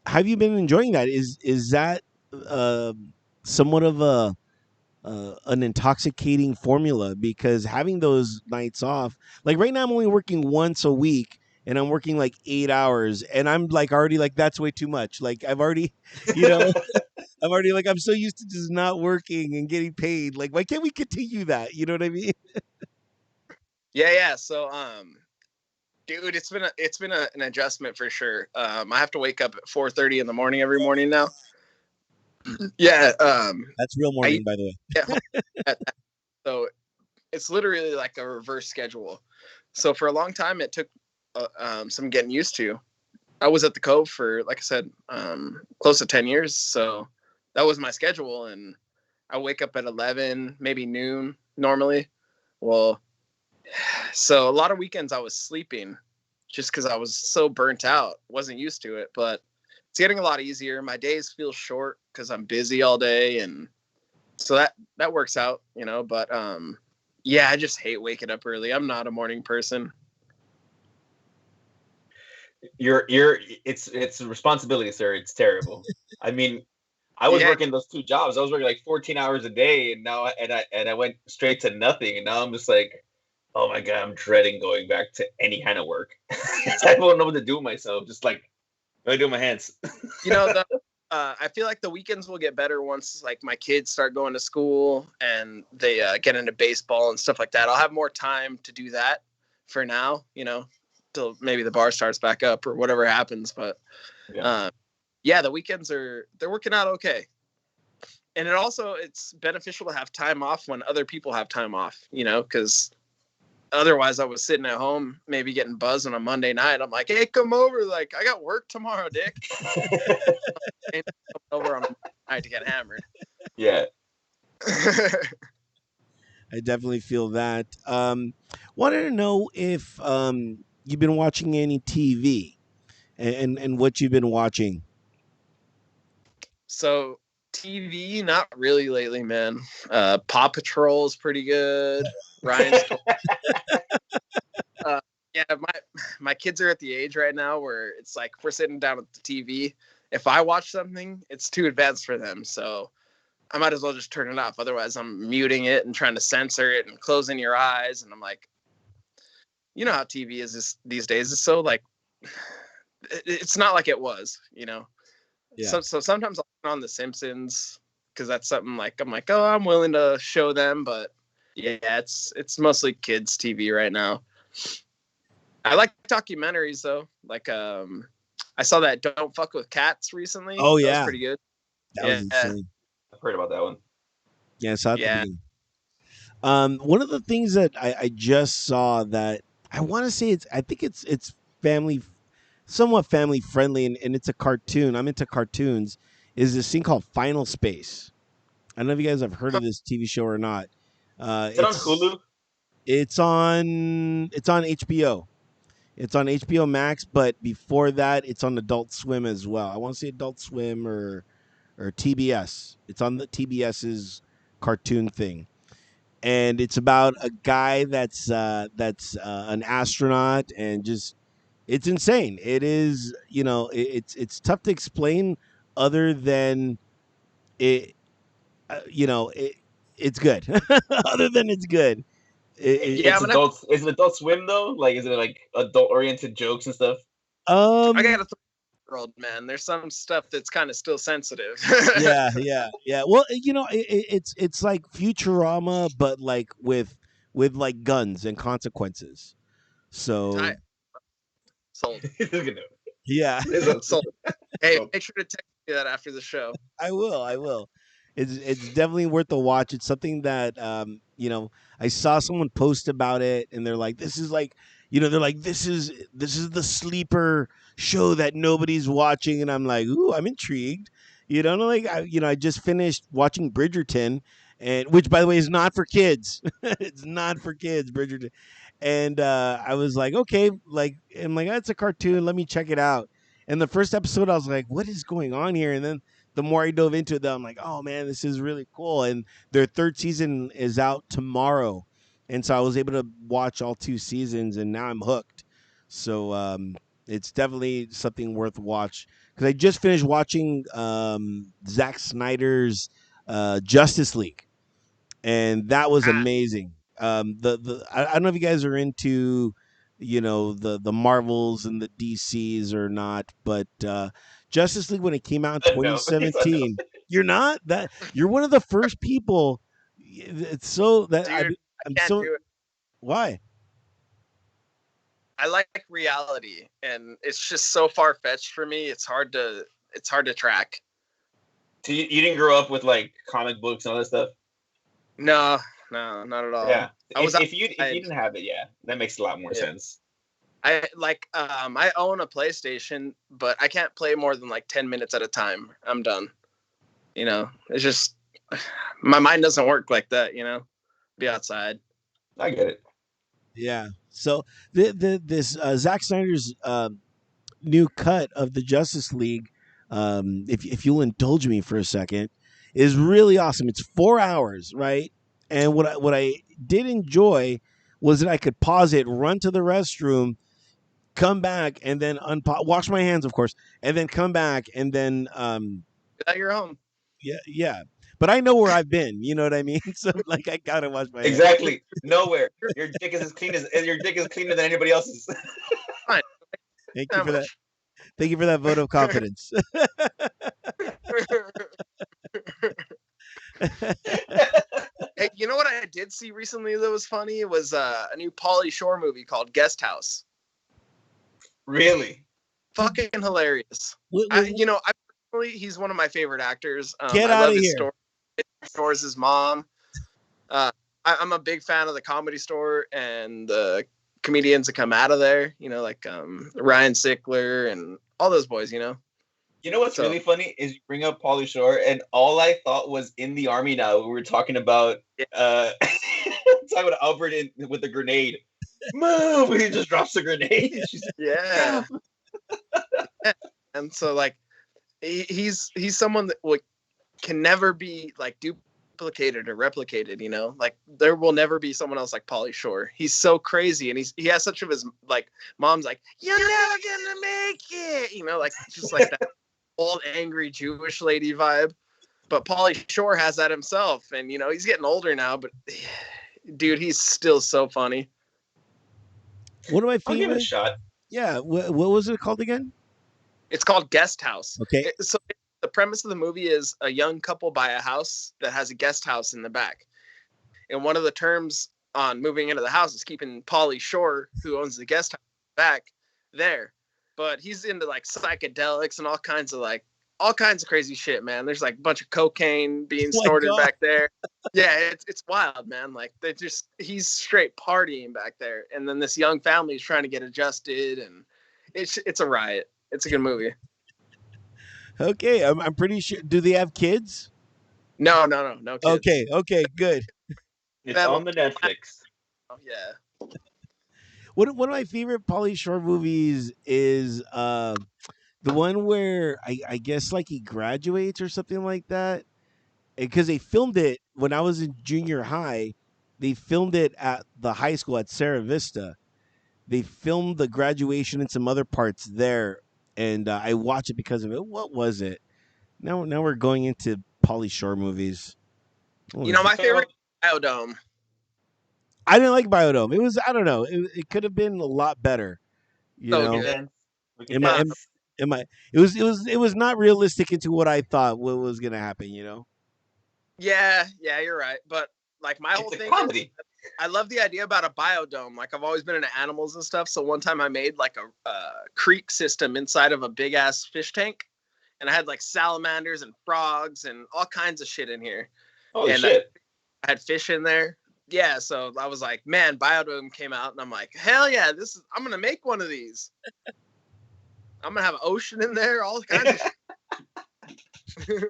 have you been enjoying that? Is that uh, somewhat of a an intoxicating formula? Because having those nights off, like right now, I'm only working once a week. And I'm working like 8 hours, and I'm like already like that's way too much. Like I've already, you know, I'm already like I'm so used to just not working and getting paid. Like, why can't we continue that? You know what I mean? Yeah. So, dude, an adjustment for sure. I have to wake up at 4:30 in the morning every morning now. Yeah. That's real I morning, used by the way. to get home at that, so it's literally like a reverse schedule. So for a long time, it took some getting used to. I was at the Cove for, like I said, close to 10 years. So that was my schedule. And I wake up at 11, maybe noon normally. Well, so a lot of weekends I was sleeping just because I was so burnt out, wasn't used to it. But it's getting a lot easier. My days feel short because I'm busy all day. And so that works out, But yeah, I just hate waking up early. I'm not a morning person. It's a responsibility, sir. It's terrible. I mean, I was Yeah. working those two jobs. I was working like 14 hours a day, and now I went straight to nothing, and now I'm just like, oh my god, I'm dreading going back to any kind of work. I don't know what to do with myself. Just like what do I do with my hands? The I feel like the weekends will get better once like my kids start going to school and they get into baseball and stuff like that. I'll have more time to do that for now, till maybe the bar starts back up or whatever happens. But Yeah. yeah, the weekends they're working out okay. And it's beneficial to have time off when other people have time off, because otherwise I was sitting at home, maybe getting buzzed on a Monday night. I'm like, hey, come over. Like, I got work tomorrow, Dick. And come over on a Monday night to get hammered. Yeah. I definitely feel that. Wanted to know if you've been watching any TV and what you've been watching. So TV, not really lately, man. Paw Patrol is pretty good. Ryan's Toy. Uh, yeah, my kids are at the age right now where it's like if we're sitting down at the TV, if I watch something, it's too advanced for them. So I might as well just turn it off. Otherwise, I'm muting it and trying to censor it and closing your eyes. And I'm like, you know how TV is these days. It's so like, it's not like it was. Yeah. So sometimes I'll turn on The Simpsons because that's something like I'm like, oh, I'm willing to show them, but yeah, it's mostly kids TV right now. I like documentaries though. Like I saw that Don't Fuck with Cats recently. Oh That was yeah, pretty good. that was Yeah, insane. I've heard about that one. Yeah, I saw it at the yeah. beginning. One of the things that I just saw that I want to say I think it's family, somewhat family friendly, and it's a cartoon. I'm into cartoons. Is this thing called Final Space? I don't know if you guys have heard of this TV show or not. Is it on Hulu? It's on HBO. It's on HBO Max, but before that, it's on Adult Swim as well. I want to say Adult Swim or TBS. It's on the TBS's cartoon thing, and it's about a guy that's an astronaut, and just it's insane. It is, it's tough to explain other than it. It's good. Other than it's good. Yeah, It's I'm gonna have adults. Is it Adult Swim though? Like, is it like adult oriented jokes and stuff? I got Um. a 3-year-old, man. There's some stuff that's kind of still sensitive. Yeah. Yeah. Yeah. Well, it's like Futurama, but like with like guns and consequences. So Tight. Sold. yeah. Sold. Hey, make sure to text me that after the show. I will. I will. It's definitely worth a watch. It's something that I saw someone post about it, and they're like, "This is like, they're like, this is the sleeper show that nobody's watching," and I'm like, "Ooh, I'm intrigued." Like I just finished watching Bridgerton, and which by the way is not for kids. It's not for kids, Bridgerton, and I was like, okay, like I'm like, that's a cartoon. Let me check it out. And the first episode, I was like, what is going on here? And then the more I dove into it, I'm like, oh man, this is really cool. And their third season is out tomorrow, and so I was able to watch all 2 seasons, and now I'm hooked. So it's definitely something worth watch because I just finished watching Zack Snyder's Justice League, and that was amazing. I don't know if you guys are into, the Marvels and the DCs or not, but Justice League when it came out in No, he's a no. 2017, you're one of the first people. It's so that Dude, I I'm can't so do it. why. I like reality, and it's just so far fetched for me. It's hard to track. So you didn't grow up with like comic books and all that stuff? No, not at all. Yeah. I was If you outside. didn't have it, yeah, that makes a lot more sense. I own a PlayStation, but I can't play more than like 10 minutes at a time. I'm done. It's just my mind doesn't work like that, be outside. I get it. Yeah. So this Zack Snyder's new cut of the Justice League, if you'll indulge me for a second, is really awesome. It's 4 hours, right? And what I did enjoy was that I could pause it, run to the restroom, come back, and then wash my hands, of course, and then come back, and then At your home. yeah. But I know where I've been. You know what I mean? So like, I gotta wash my hands. Exactly. Nowhere. Your dick is cleaner than anybody else's. Fine. Thank you for that. Thank you for that vote of confidence. Hey, you know what I did see recently that was funny? It was a new Pauly Shore movie called Guest House. Really? Fucking hilarious. I personally, he's one of my favorite actors. Get I out love of his here. story. Store's his mom. I'm a big fan of the Comedy Store and the comedians that come out of there. Like Ryan Sickler and all those boys. You know what's really funny is you bring up Pauly Shore, and all I thought was in the army. Now we were talking about talking about Albert with the grenade. Move! He just drops the grenade. Yeah. And so like he's someone that can never be like duplicated or replicated. Like there will never be someone else like Pauly Shore. He's so crazy, and he has such of his like mom's like, you're never gonna make it, like just like that old angry Jewish lady vibe. But Pauly Shore has that himself, and he's getting older now, but dude, he's still so funny. One of my I'll give it a favorite. shot. Yeah. What was it called again? It's called Guest House. Okay. So the premise of the movie is a young couple buy a house that has a guest house in the back. And one of the terms on moving into the house is keeping Pauly Shore, who owns the guest house, back there. But he's into like psychedelics and all kinds of crazy shit, man. There's like a bunch of cocaine being snorted back there. Yeah, it's wild, man. Like he's straight partying back there. And then this young family is trying to get adjusted, and it's a riot. It's a good movie. Okay, I'm pretty sure. Do they have kids? No kids. Okay, good. It's on the Netflix. Oh, yeah. One of my favorite Pauly Shore movies is the one where I guess like he graduates or something like that, because they filmed it when I was in junior high. They filmed it at the high school at Sarah Vista. They filmed the graduation and some other parts there, and I watched it because of it. What was it? Now we're going into Pauly Shore movies. My favorite Biodome. I didn't like Biodome. It was, I don't know. It could have been a lot better. You know, it was not realistic into what I thought what was gonna happen. Yeah, you're right. But like my whole thing is, I love the idea about a biodome. Like I've always been into animals and stuff. So one time I made like a creek system inside of a big ass fish tank, and I had like salamanders and frogs and all kinds of shit in here. Holy shit! I had fish in there. Yeah, so I was like, man, Biodome came out, and I'm like, hell yeah, I'm gonna make one of these. I'm gonna have an ocean in there, all kinds of shit.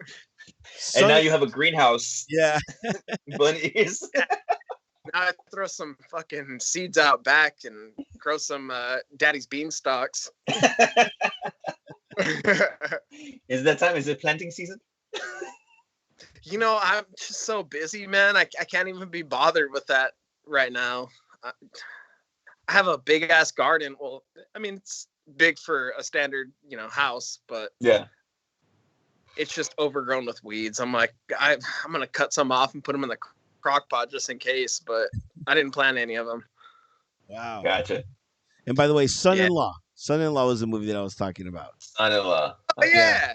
And now you have a greenhouse. Yeah. Bunnies. Now I throw some fucking seeds out back and grow some daddy's beanstalks. Is that time? Is it planting season? I'm just so busy, man. I can't even be bothered with that right now. I have a big ass garden. Well, I mean, it's big for a standard, house, but Yeah. it's just overgrown with weeds. I'm like, I'm going to cut some off and put them in the crock pot just in case, but I didn't plant any of them. Wow. Gotcha. And by the way, Yeah. Son-in-Law was the movie that I was talking about. Son-in-law. Oh, yeah.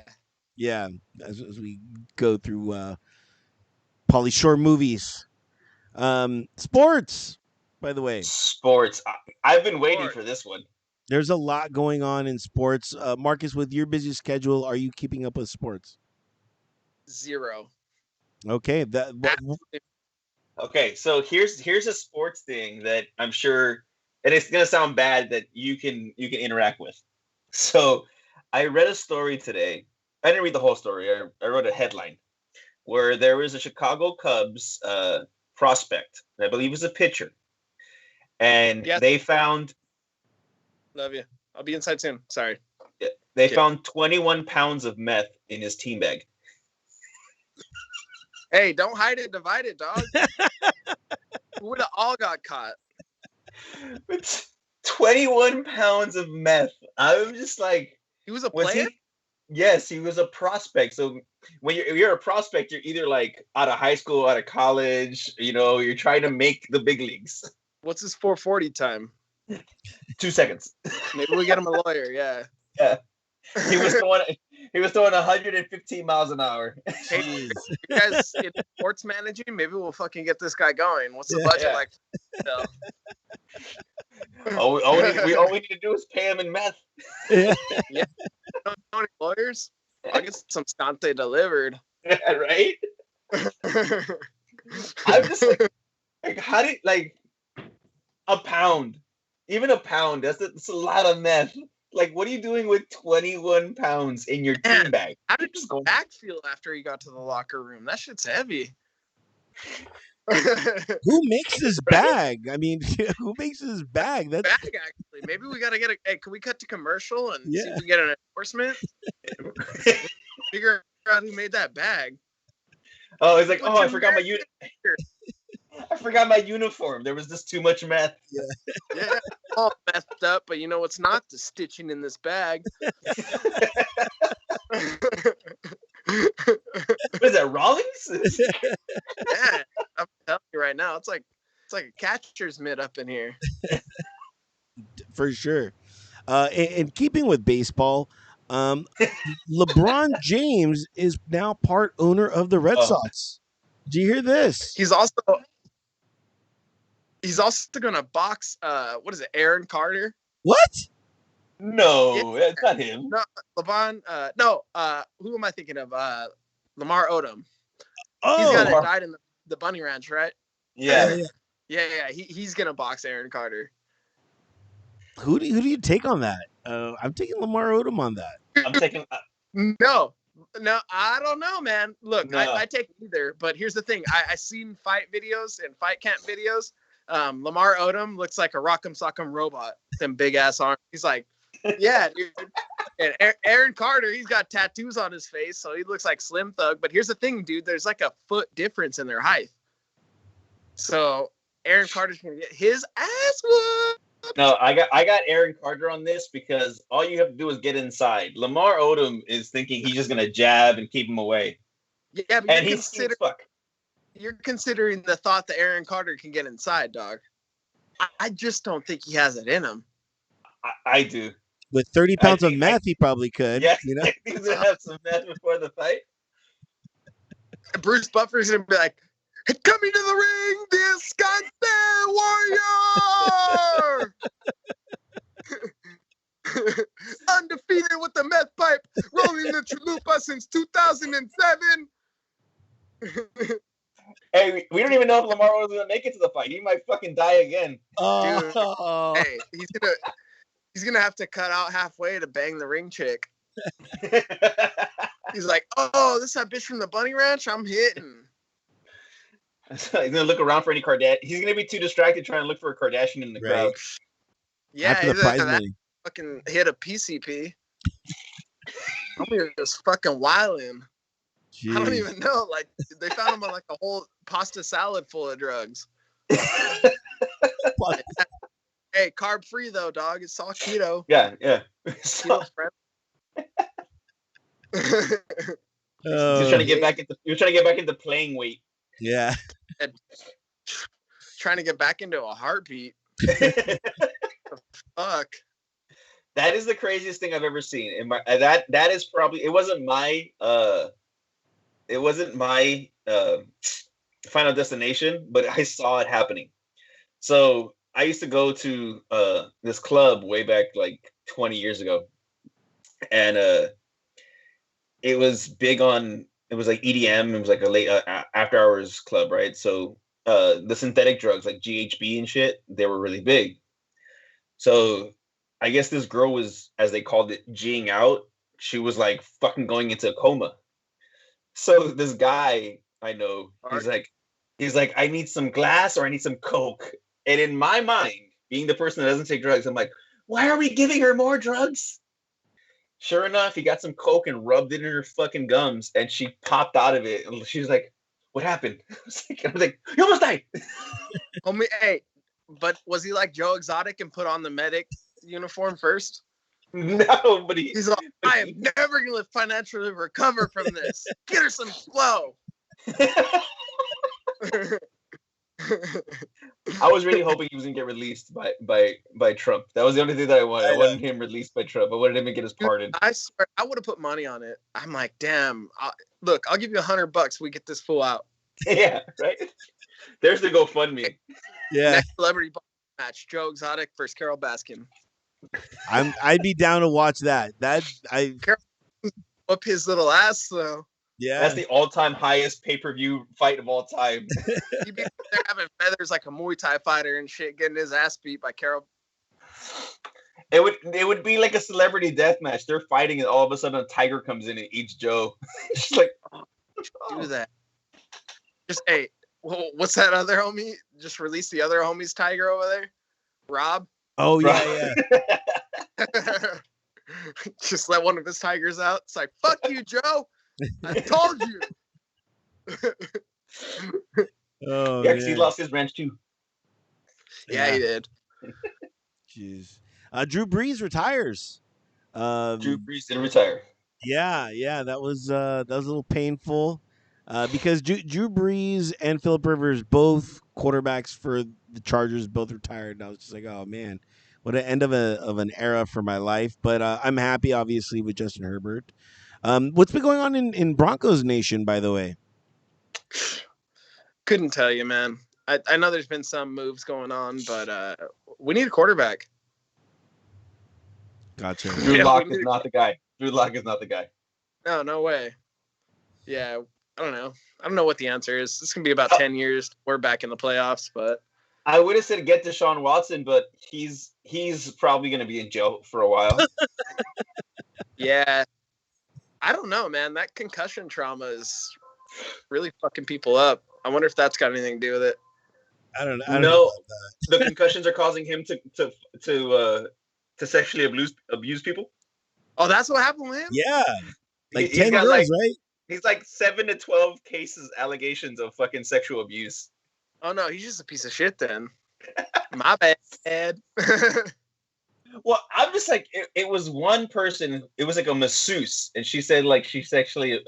Yeah. As we go through Pauly Shore movies. Sports, by the way. Sports. I've been waiting for this one. There's a lot going on in sports. Marcus, with your busy schedule, are you keeping up with sports? Zero. Okay. Okay, so here's a sports thing that I'm sure, and it's gonna sound bad, that you can interact with. So I read a story today. I didn't read the whole story. I wrote a headline where there was a Chicago Cubs prospect. I believe it was a pitcher, and they found. Love you. I'll be inside soon. Sorry. They found 21 pounds of meth in his team bag. Hey, don't hide it, divide it, dog. We would have all got caught. It's 21 pounds of meth. I'm just like, he was a player? Yes, he was a prospect. So when you're a prospect, you're either like out of high school, out of college, you're trying to make the big leagues. What's his 440 time? 2 seconds. Maybe we get him a lawyer. Yeah. Yeah. He was throwing 115 miles an hour. Hey, you guys in sports managing? Maybe we'll fucking get this guy going. What's the budget like? All we need to do is pay him in meth. Yeah. Don't know any lawyers? I'll get some Stante delivered. Right? I'm just like how did a pound? Even a pound, that's a lot of meth. Like, what are you doing with 21 pounds in your team bag? How did his back feel after he got to the locker room? That shit's heavy. Who makes this bag? I mean, who makes this bag? That's bag, actually. Maybe we gotta get Hey, can we cut to commercial and see if we get an enforcement? Figure out who made that bag. Oh, it's like, I forgot my I forgot my uniform. There was just too much meth. Yeah, all messed up. But you know what's not? The stitching in this bag. What is that, Rawlings? Yeah, I'm telling you right now, it's like a catcher's mitt up in here. For sure. In keeping with baseball, LeBron James is now part owner of the Red Sox. Did you hear this? He's also gonna box what is it, Aaron Carter? What? No, it's not him. No, LeBron. Who am I thinking of? Lamar Odom. Oh, he's the guy that died in the Bunny Ranch, right? Yeah. Yeah. He's gonna box Aaron Carter. Who do you take on that? I'm taking Lamar Odom on that. I'm taking. No, I don't know, man. Look, No. I take either, but here's the thing: I seen fight videos and fight camp videos. Lamar Odom looks like a rock'em sock'em robot. Them big ass arms. He's like, yeah, dude. And Aaron Carter, he's got tattoos on his face, so he looks like Slim Thug. But here's the thing, dude: there's like a foot difference in their height. So Aaron Carter's gonna get his ass whooped. No, I got Aaron Carter on this because all you have to do is get inside. Lamar Odom is thinking he's just gonna jab and keep him away. Yeah, but and he's fuck. You're considering the thought that Aaron Carter can get inside, dog. I just don't think he has it in him. I do. With 30 pounds of meth, he probably could. Yeah, you know? He's gonna have some meth before the fight. Bruce Buffer's gonna be like, "Hey, coming to the ring, this goddamn warrior, undefeated with the meth pipe, rolling the chalupa since 2007." Hey, we don't even know if Lamar was gonna make it to the fight. He might fucking die again. Oh. Dude, hey, he's gonna have to cut out halfway to bang the ring chick. He's like, "Oh, this is that bitch from the Bunny Ranch. I'm hitting." He's gonna look around for any Kardashian. He's gonna be too distracted trying to look for a Kardashian in the crowd. Yeah, after the prize money. Fucking hit a PCP. I'm just fucking wildin'. I don't Jeez. even know. Like they found him on like a whole pasta salad full of drugs. Plus- Hey, carb free though, dog. It's all keto. Yeah. Keto friendly. He's Oh, trying to get back into. You're trying to get back into playing weight. yeah. And trying to get back into a heartbeat. Fuck. That is the craziest thing I've ever seen. And that is probably it wasn't my final destination, but I saw it happening. So I used to go to this club way back like 20 years ago, and it was big on it was like EDM. It was like a late after hours club, right? So the synthetic drugs like GHB and shit, they were really big. So I guess this girl was, as they called it, G'ing out. She was like fucking going into a coma. So this guy I know, he's like, I need some glass or I need some Coke. And in my mind, being the person that doesn't take drugs, I'm like, why are we giving her more drugs? Sure enough, he got some Coke and rubbed it in her fucking gums, and she popped out of it. And she was like, what happened? I was like, you almost died. Homie, hey, but was he like Joe Exotic and put on the medic uniform first? No, but he's like, I am never gonna financially recover from this. Get her some flow. I was really hoping he was gonna get released by Trump. That was the only thing that I wanted. I wanted him released by Trump. I wanted him to get his pardon. I swear, I would have put money on it. I'm like, damn. Look, I'll give you $100. We get this fool out. Yeah, right. There's the GoFundMe. Yeah. Next celebrity match: Joe Exotic versus Carol Baskin. I'd be down to watch that. Carol whoop his little ass though. Yeah, that's the all-time highest pay-per-view fight of all time. He'd be there having feathers like a Muay Thai fighter and shit, getting his ass beat by Carol. It would be like a celebrity death match. They're fighting, and all of a sudden a tiger comes in and eats Joe. She's like, do that. Just hey, what's that other homie? Just release the other homie's tiger over there, Rob. Oh yeah. Just let one of his tigers out. It's like, fuck you, Joe. I told you. Oh, yeah, because he lost his ranch too. Yeah, he did. Jeez. Drew Brees retires. Drew Brees didn't retire. Yeah, that was a little painful because Drew Brees and Phillip Rivers, both quarterbacks for the Chargers, both retired. And I was just like, oh man, what an end of an era for my life. But I'm happy, obviously, with Justin Herbert. What's been going on in Broncos Nation, by the way? Couldn't tell you, man. I know there's been some moves going on, but we need a quarterback. Gotcha. Drew Lock is not the guy. Drew Lock is not the guy. No way. Yeah, I don't know. I don't know what the answer is. It's gonna be about 10 years. We're back in the playoffs, but I would have said get Deshaun Watson, but he's probably gonna be in jail for a while. Yeah. I don't know, man. That concussion trauma is really fucking people up. I wonder if that's got anything to do with it. I don't know. The concussions are causing him to sexually abuse people. Oh, that's what happened with him? Yeah. Like 10 girls, right? He's like 7 to 12 allegations of fucking sexual abuse. Oh no, he's just a piece of shit then. My bad. Well, I'm just like it was one person. It was like a masseuse, and she said like she sexually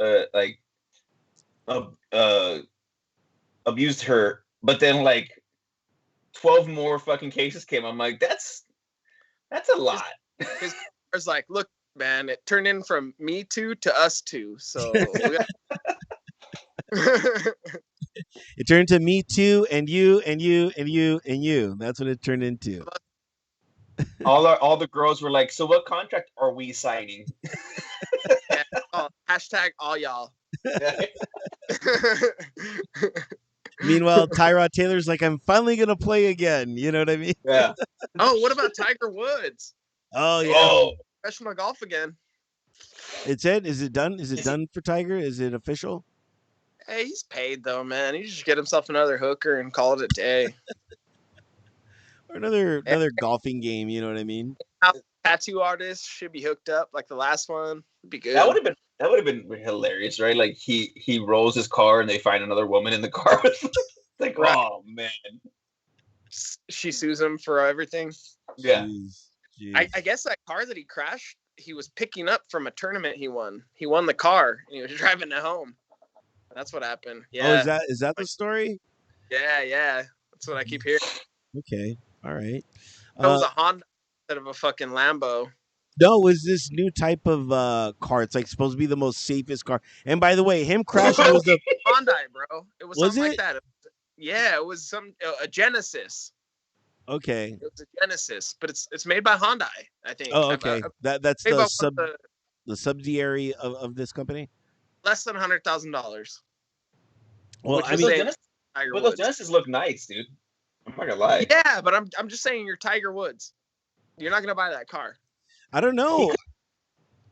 abused her. But then like 12 more fucking cases came. I'm like, that's a lot. His was like, look, man, it turned in from me two to us two. So it turned to me too, and you, and you, and you, and you. That's what it turned into. All the girls were like, so what contract are we signing? Yeah, hashtag all y'all. Meanwhile, Tyrod Taylor's like, I'm finally gonna play again. You know what I mean? Yeah. Oh, what about Tiger Woods? Oh yeah. Oh. Professional golf again. It's it? Is it done? Is it done for Tiger? Is it official? Hey, he's paid though, man. He just get himself another hooker and call it a day. Or another golfing game, you know what I mean? tattoo artist should be hooked up like the last one. It'd be good. That would have been hilarious, right? Like he rolls his car and they find another woman in the car. Like, right. Oh man. She sues him for everything. Yeah. Jeez. I guess that car that he crashed, he was picking up from a tournament he won. He won the car and he was driving it home. That's what happened. Yeah. Oh, is that the story? Yeah. That's what I keep hearing. Okay. All right. It was a Honda instead of a fucking Lambo. No, it was this new type of car. It's like supposed to be the most safest car. And by the way, him crashing was the Hyundai, bro. It was something it? like that. Yeah, it was a Genesis. Okay. It was a Genesis, but it's made by Hyundai, I think. Oh, okay. That's Made the by the subsidiary of this company. less than $100,000. Well, Which I is mean, saying Tiger But those Woods. Genesis look nice, dude. I'm not gonna lie. Yeah, but I'm just saying you're Tiger Woods. You're not gonna buy that car. I don't know.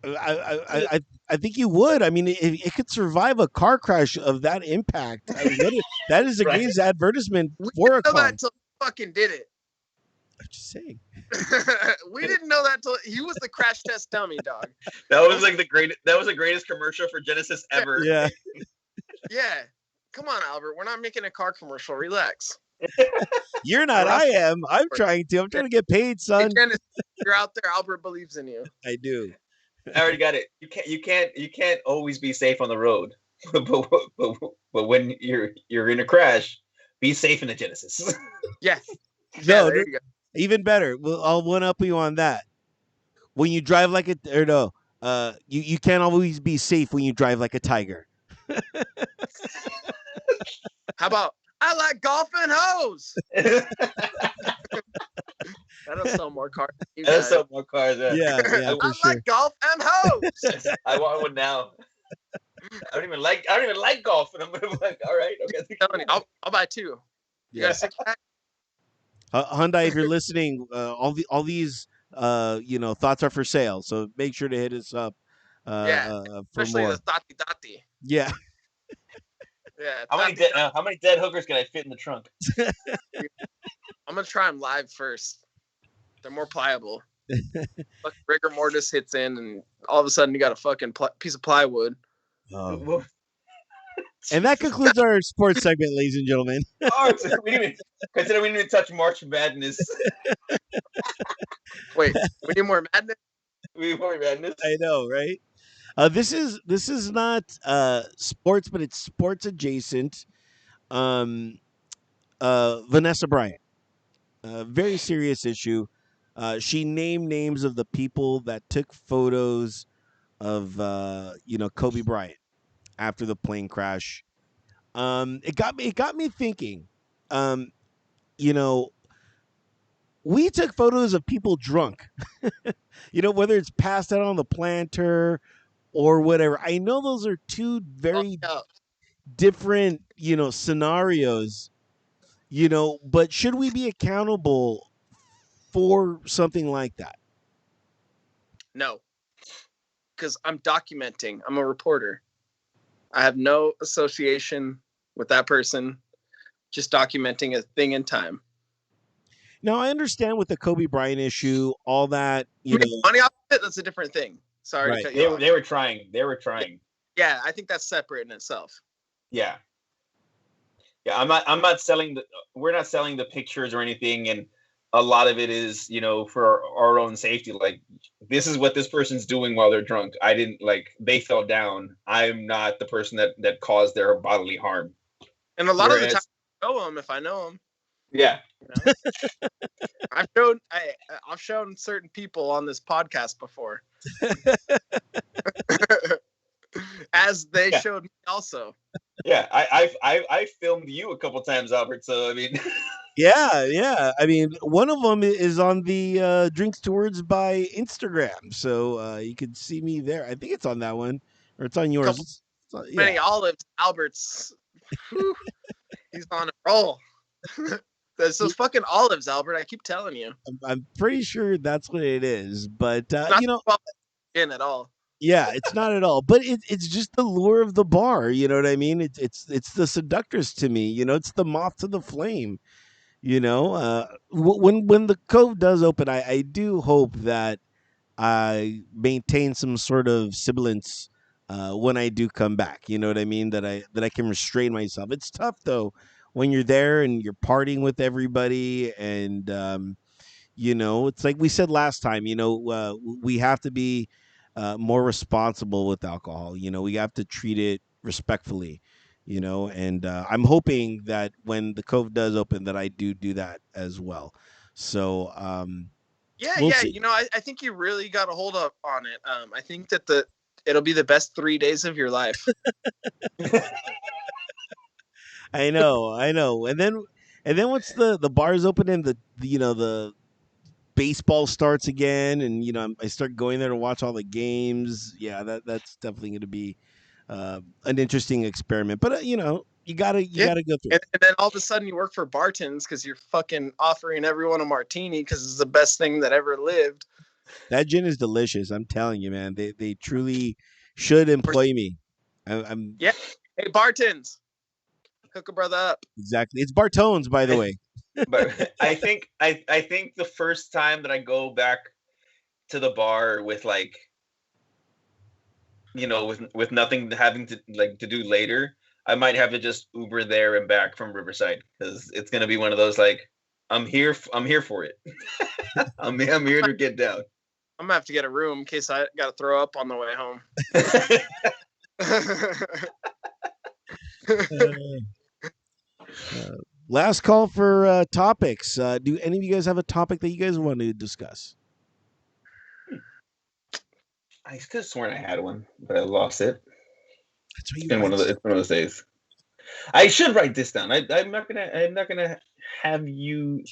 I think you would. I mean, it could survive a car crash of that impact. I mean, that is against advertisement We for a didn't know car. that until he fucking did it. I'm just saying. We didn't know that till he was the crash test dummy, dog. That was like the greatest commercial for Genesis ever. Yeah. Yeah. Come on, Albert. We're not making a car commercial. Relax. You're not. I am. I'm trying to get paid, son. Hey, Dennis, you're out there. Albert believes in you. I do. I already got it. You can't always be safe on the road, but when you're in a crash, be safe in the Genesis. Yeah. No, there you go. even better. Well, I'll one up you on that. When you drive like you can't always be safe when you drive like a tiger. How about I like golf and hose? That'll sell more cars. That's so more cars. Yeah, I for sure. like golf and hose. I want one now. I don't even like golf, and I'm like, all right, okay. I'll buy two. You got a six pack? Hyundai, if you're listening, all these thoughts are for sale. So make sure to hit us up. For Especially more. the Tati. Yeah. Yeah. How many dead hookers can I fit in the trunk? I'm gonna try them live first. They're more pliable. Fucking rigor mortis hits in, and all of a sudden you got a fucking piece of plywood. Oh. And that concludes our sports segment, ladies and gentlemen. We didn't even touch March Madness. Wait, we need more madness? We need more madness. I know, right? This is not sports, but it's sports adjacent. Vanessa Bryant, very serious issue. She named names of the people that took photos of Kobe Bryant after the plane crash. It got me thinking. We took photos of people drunk. Whether it's passed out on the planter or whatever. I know those are two very different, scenarios. But should we be accountable for something like that? No, because I'm documenting. I'm a reporter. I have no association with that person. Just documenting a thing in time. Now, I understand with the Kobe Bryant issue, all that, money off it, that's a different thing. Sorry right. to cut you off. They were trying. Yeah, I think that's separate in itself. Yeah. Yeah, we're not selling the pictures or anything, and a lot of it is, for our own safety. Like, this is what this person's doing while they're drunk. They fell down. I'm not the person that caused their bodily harm. And a lot of the time I know them if I know them. Yeah. I've shown certain people on this podcast before. As they showed me also. Yeah, I filmed you a couple times, Albert. So I mean, yeah. I mean, one of them is on the Drinks Towards by Instagram, so you can see me there. I think it's on that one, or it's on yours. Many olives, Albert's. He's on a roll. There's those fucking olives, Albert. I keep telling you. I'm pretty sure that's what it is, but in at all. Yeah, it's not at all. But it's just the lure of the bar. You know what I mean? It's the seductress to me. It's the moth to the flame. When the Cove does open, I do hope that I maintain some sort of semblance when I do come back. You know what I mean? That I can restrain myself. It's tough though when you're there and you're partying with everybody, and it's like we said last time. We have to be more responsible with alcohol. We have to treat it respectfully. And I'm hoping that when the cove does open, that I do that as well. So we'll Yeah. see. I think you really got a hold up on it. I think that it'll be the best 3 days of your life. I know. And then once the bars open and the baseball starts again, and I start going there to watch all the games. Yeah, that's definitely going to be an interesting experiment. But you gotta Yeah. go through it. And then all of a sudden you work for Bartons because you're fucking offering everyone a martini because it's the best thing that ever lived. That gin is delicious. I'm telling you, man. They truly should employ me. I'm Yeah. Hey, Bartons, hook a brother up. exactly. It's Bartones, by the way. But I think the first time that I go back to the bar with like with nothing having to do later, I might have to just Uber there and back from Riverside because it's gonna be one of those like I'm here for it. I'm here to get down. I'm gonna have to get a room in case I gotta throw up on the way home. Last call for topics. Do any of you guys have a topic that you guys want to discuss? I could have sworn I had one, but I lost it. That's why It's you been write. it's one of those days. I should write this down. I'm not gonna have you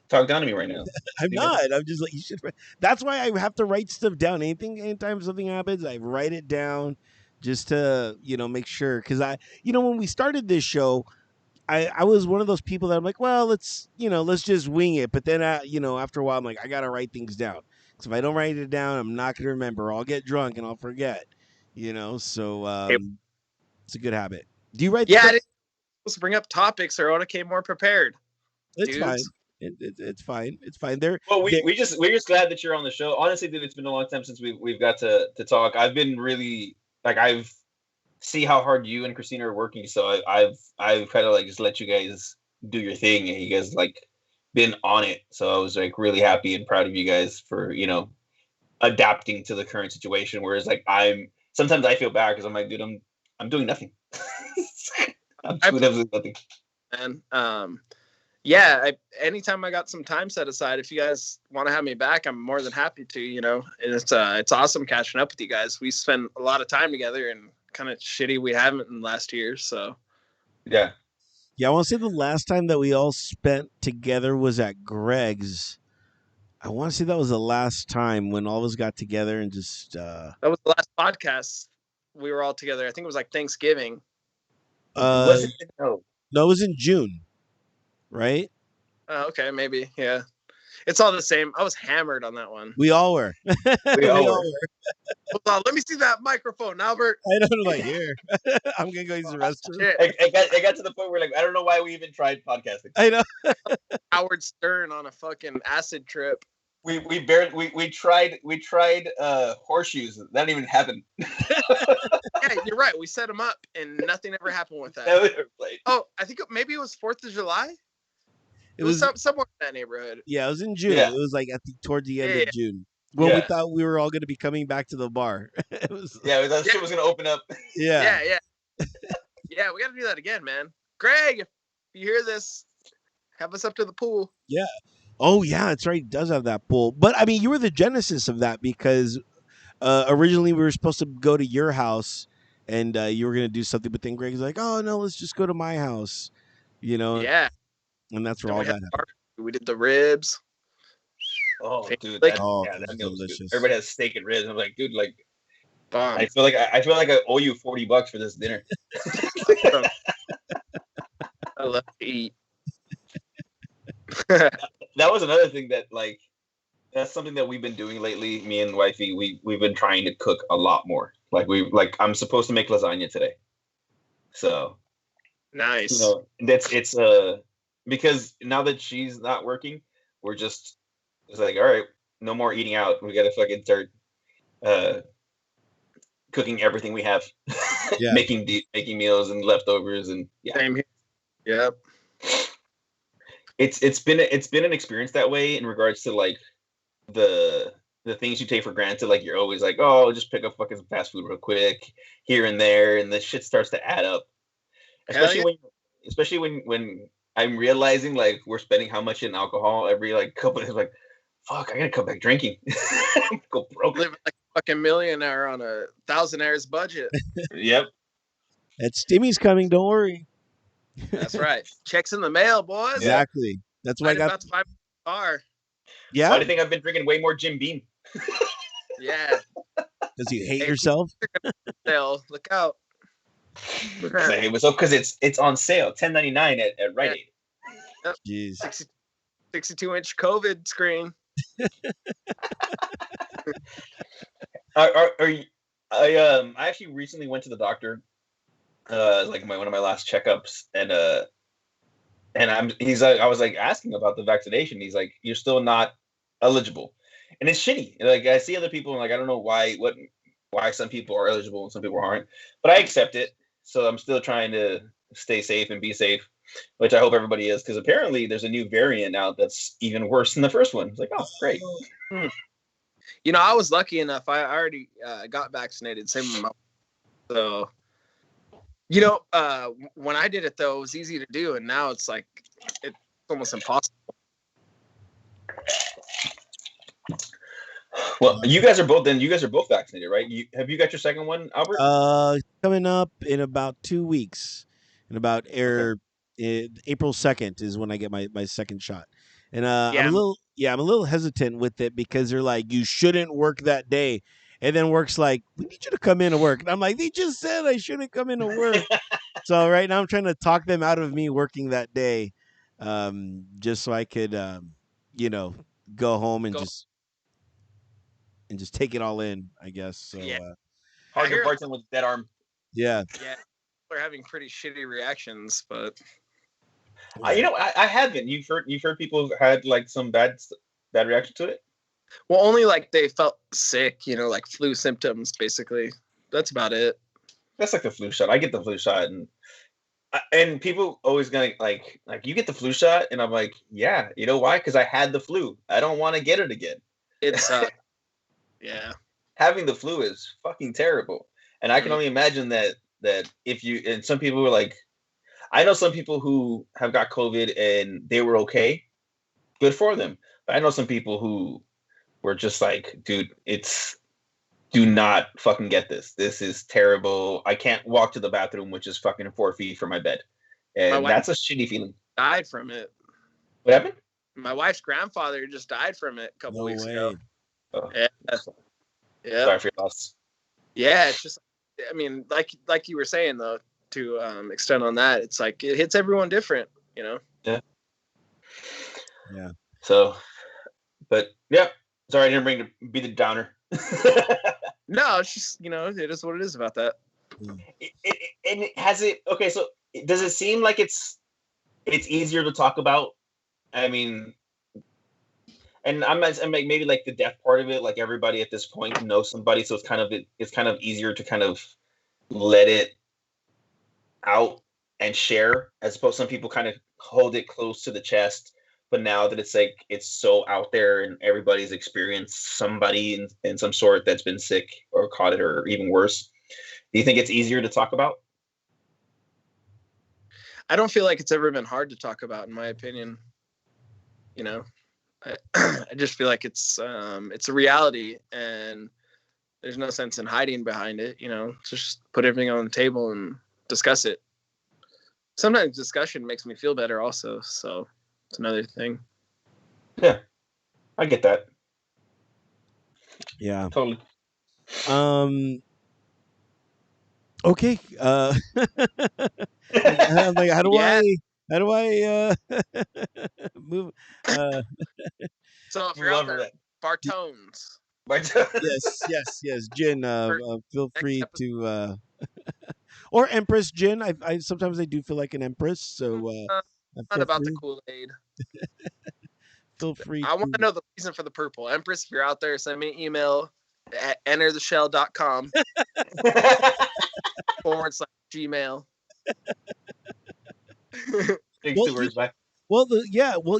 talk down to me right now. I'm not. I'm just like you should. That's why I have to write stuff down. Anytime something happens, I write it down just to make sure. Because when we started this show, I was one of those people that I'm like, well, let's just wing it. But then after a while, I'm like, I gotta write things down. Because if I don't write it down, I'm not gonna remember. I'll get drunk and I'll forget. So it's a good habit. Do you write Yeah, I stuff? didn't supposed to bring up topics or I would have came more prepared. It's fine. Dudes. It's fine. It's fine. There. Well, we're just glad that you're on the show. Honestly, dude, it's been a long time since we've got to talk. I've been really like I've see how hard you and Christina are working, so I've kind of like just let you guys do your thing, and you guys like been on it. So I was like really happy and proud of you guys for adapting to the current situation. Whereas like sometimes I feel bad because I'm like, dude, I'm doing nothing. I'm doing absolutely nothing. And yeah, anytime I got some time set aside, if you guys want to have me back, I'm more than happy to. And it's awesome catching up with you guys. We spend a lot of time together, and kind of shitty we haven't in the last year. So yeah, I want to say the last time that we all spent together was at Greg's. I want to say that was the last time when all of us got together and just. That was the last podcast we were all together. I think it was like Thanksgiving. was it? No, it was in June, right? Okay, maybe. Yeah. It's all the same. I was hammered on that one. We all were. We all were. Hold on, let me see that microphone, Albert. I don't like here. I'm gonna go use the restroom. It got to the point where like I don't know why we even tried podcasting. I know. Howard Stern on a fucking acid trip. We tried horseshoes. That didn't even happen. Yeah, you're right. We set them up and nothing ever happened with that. Oh, I think maybe it was 4th of July. It was somewhere in that neighborhood. Yeah, it was in June. Yeah. It was like towards the end of June when we thought we were all going to be coming back to the bar. That shit was going to open up. Yeah. Yeah, we got to do that again, man. Greg, if you hear this, have us up to the pool. Yeah. Oh, yeah, that's right. It does have that pool. But, I mean, you were the genesis of that because originally we were supposed to go to your house and you were going to do something. But then Greg's like, oh, no, let's just go to my house. Yeah. And that's where all that happened. We did the ribs. Oh, dude, that meal was delicious. good. Everybody has steak and ribs. I'm like, dude, like, bomb. I feel like I owe you $40 for this dinner. I love to eat. That was another thing that like that's something that we've been doing lately. Me and wifey, we've been trying to cook a lot more. Like I'm supposed to make lasagna today, so nice. It's because now that she's not working, it's like all right, no more eating out. We gotta fucking start cooking everything we have, Yeah. making meals and leftovers, and yeah. Same here. Yep. It's been an experience that way in regards to like the things you take for granted. Like you're always like, oh, I'll just pick up fucking fast food real quick here and there, and the shit starts to add up. Especially when I'm realizing like we're spending how much in alcohol every like couple days. Like, fuck, I gotta come back drinking. Go broke. Living like a fucking millionaire on a $1,000 budget. Yep. That Stimmy's coming. Don't worry. That's right. Checks in the mail, boys. Exactly. That's why I got. About to buy my car. Yeah. Why do you think I've been drinking way more Jim Beam? Yeah. Does you hate yourself? Sale. Look out. Say what's up because it's on sale, $10.99 at Rite Aid. Yep. Jeez. 62-inch COVID screen. I actually recently went to the doctor, like one of my last checkups, and I was like asking about the vaccination. He's like, you're still not eligible, and it's shitty. Like I see other people, and like I don't know why some people are eligible and some people aren't, but I accept it. So I'm still trying to stay safe and be safe, which I hope everybody is, because apparently there's a new variant out that's even worse than the first one. It's like, oh, great. You know, I was lucky enough. I already got vaccinated. Same with my. So, you know, when I did it though, it was easy to do, and now it's like it's almost impossible. Well, you guys are both vaccinated, right? Have you got your second one, Albert? Coming up in about 2 weeks. In about April 2nd is when I get my second shot. And I'm a little hesitant with it because they're like, you shouldn't work that day. And then work's like, we need you to come in to work. And I'm like, they just said I shouldn't come in to work. So right now I'm trying to talk them out of me working that day, just so I could, go home and just take it all in, I guess. So Harker Barton with dead arm. Yeah. Yeah. They're having pretty shitty reactions, but I haven't. You've heard people have had like some bad reaction to it? Well, only like they felt sick, you know, like flu symptoms, basically. That's about it. That's like the flu shot. I get the flu shot, and people always gonna like you get the flu shot, and I'm like, yeah, you know why? Because I had the flu. I don't want to get it again. It's yeah. Having the flu is fucking terrible, and I can only imagine that if you, and some people were like, I know some people who have got COVID and they were okay, good for them. But I know some people who were just like, dude, do not fucking get this. This is terrible. I can't walk to the bathroom, which is fucking 4 feet from my bed. And that's a shitty feeling. Died from it. What happened? My wife's grandfather just died from it a couple weeks ago. Oh. Yeah. Sorry for your loss. Yeah, it's just, I mean, like you were saying though, to extend on that, it's like it hits everyone different, you know. Yeah. Yeah. So, but yeah, sorry, I didn't be the downer. No, it's just, you know, it is what it is about that. And has it? Okay, so does it seem like it's easier to talk about? I mean, and I'm maybe like the death part of it. Like everybody at this point knows somebody, so it's kind of easier to kind of let it out and share, as opposed to some people kind of hold it close to the chest. But now that it's like it's so out there and everybody's experienced somebody in some sort that's been sick or caught it or even worse, do you think it's easier to talk about? I don't feel like it's ever been hard to talk about, in my opinion. You know, I just feel like it's a reality, and there's no sense in hiding behind it. You know, just put everything on the table and discuss it. Sometimes discussion makes me feel better, also. So it's another thing. Yeah, I get that. Yeah. Totally. Okay. I'm like, how do I move? So if you're out there, Bartones. Yes, Jin. Feel free to, or Empress Jin. I sometimes I do feel like an Empress. So not about the Kool-Aid. Feel free I want to. to know the reason for the purple. Empress, if you're out there, send me an email at entertheshell.com /Gmail. Thanks Well, to words back. Well,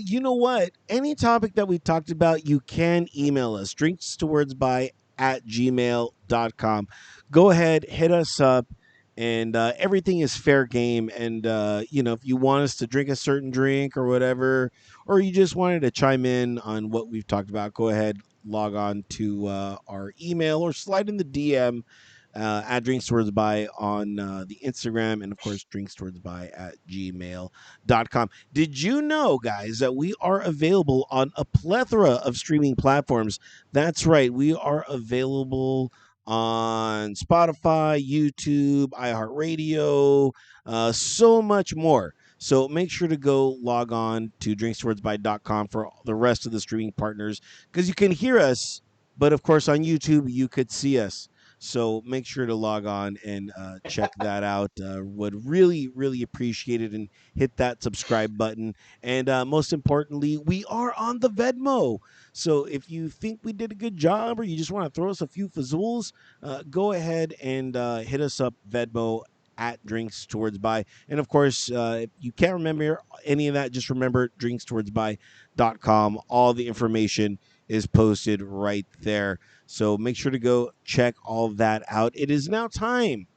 you know what? Any topic that we talked about, you can email us, drinkstowardsby@gmail.com. Go ahead, hit us up, and everything is fair game. And, if you want us to drink a certain drink or whatever, or you just wanted to chime in on what we've talked about, go ahead, log on to our email or slide in the DM at drinkstowardsby on the Instagram, and of course, drinkstowardsby@gmail.com. Did you know, guys, that we are available on a plethora of streaming platforms? That's right. We are available on Spotify, YouTube, iHeartRadio, so much more. So make sure to go log on to drinkstowardsby.com for the rest of the streaming partners because you can hear us, but of course on YouTube you could see us. So make sure to log on and check that out. Would really, really appreciate it, and hit that subscribe button. And most importantly, we are on the Venmo. So if you think we did a good job or you just want to throw us a few fazools, go ahead and hit us up Venmo at Drinks Towards Buy. And of course, if you can't remember any of that, just remember drinkstowardsbuy.com. All the information is posted right there. So make sure to go check all of that out. It is now time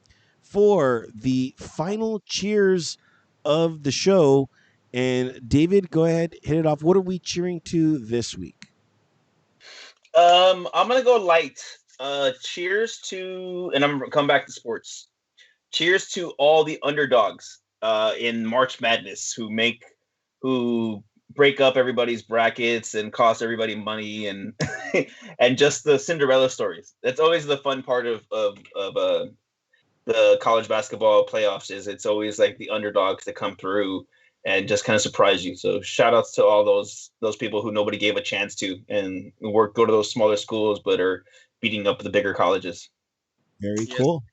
for the final cheers of the show. And David, go ahead, hit it off. What are we cheering to this week? I'm gonna go light. Cheers to, and I'm gonna come back to sports. Cheers to all the underdogs in March Madness who break up everybody's brackets and cost everybody money and and just the Cinderella stories. That's always the fun part of the college basketball playoffs. Is it's always like the underdogs that come through and just kind of surprise you. So shout outs to all those people who nobody gave a chance to and go to those smaller schools but are beating up the bigger colleges. Very Yes. cool.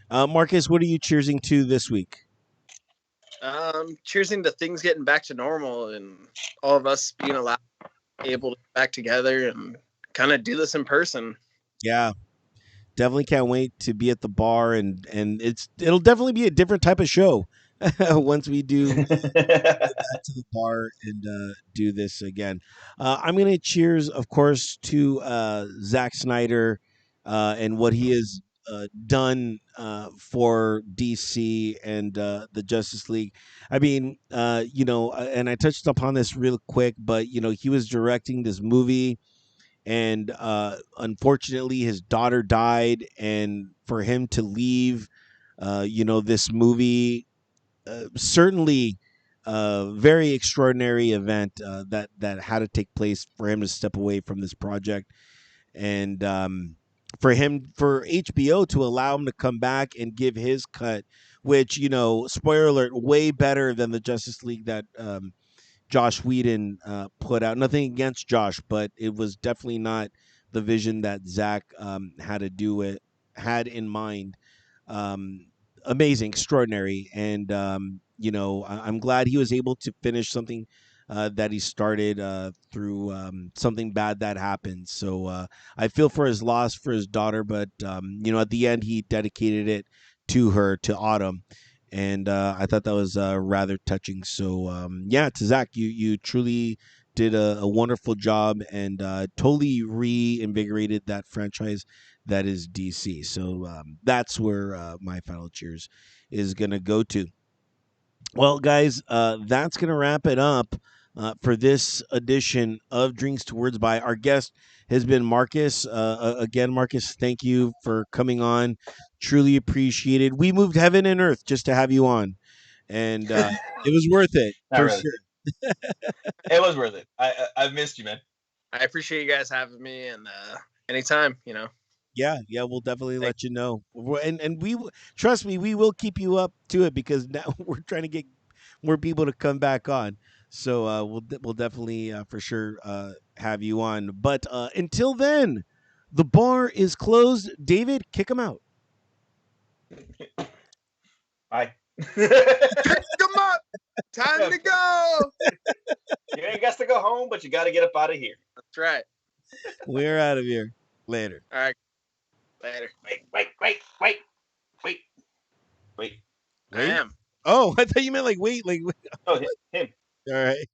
Marcus, what are you cheersing to this week? Cheersing to things getting back to normal and all of us being allowed, able to get back together and kind of do this in person. Yeah, definitely can't wait to be at the bar, and it'll definitely be a different type of show once we do back to the bar and do this again. I'm going to cheers, of course, to Zack Snyder and what he has done for DC and the Justice League. I mean, and I touched upon this real quick, but he was directing this movie. And unfortunately, his daughter died, and for him to leave, this movie certainly very extraordinary event that had to take place for him to step away from this project, and for HBO to allow him to come back and give his cut, which spoiler alert, way better than the Justice League that Josh Whedon put out. Nothing against Josh, but it was definitely not the vision that Zach had in mind. Um, Amazing, extraordinary, and I'm glad he was able to finish something that he started through something bad that happened. So I feel for his loss for his daughter, but at the end he dedicated it to her, to Autumn, and I thought that was rather touching. So yeah, to Zach, you truly did a wonderful job and totally reinvigorated that franchise that is DC. So that's where my final cheers is gonna go to. Well, guys, that's gonna wrap it up. For this edition of Drinks to Words by, our guest has been Marcus. Again, Marcus, thank you for coming on. Truly appreciated. We moved heaven and earth just to have you on, and it was worth it Not for really. sure. It was worth it. I've missed you, man. I appreciate you guys having me, and anytime, Yeah, we'll definitely let you know. And trust me, we will keep you up to it because now we're trying to get more people to come back on. So we'll definitely for sure have you on. But until then, the bar is closed. David, kick him out. Bye. Pick them up. Time to go. You ain't got to go home, but you got to get up out of here. That's right. We're out of here. Later. All right. Later. Wait. I am. Oh, I thought you meant like wait, like Oh, him. all right.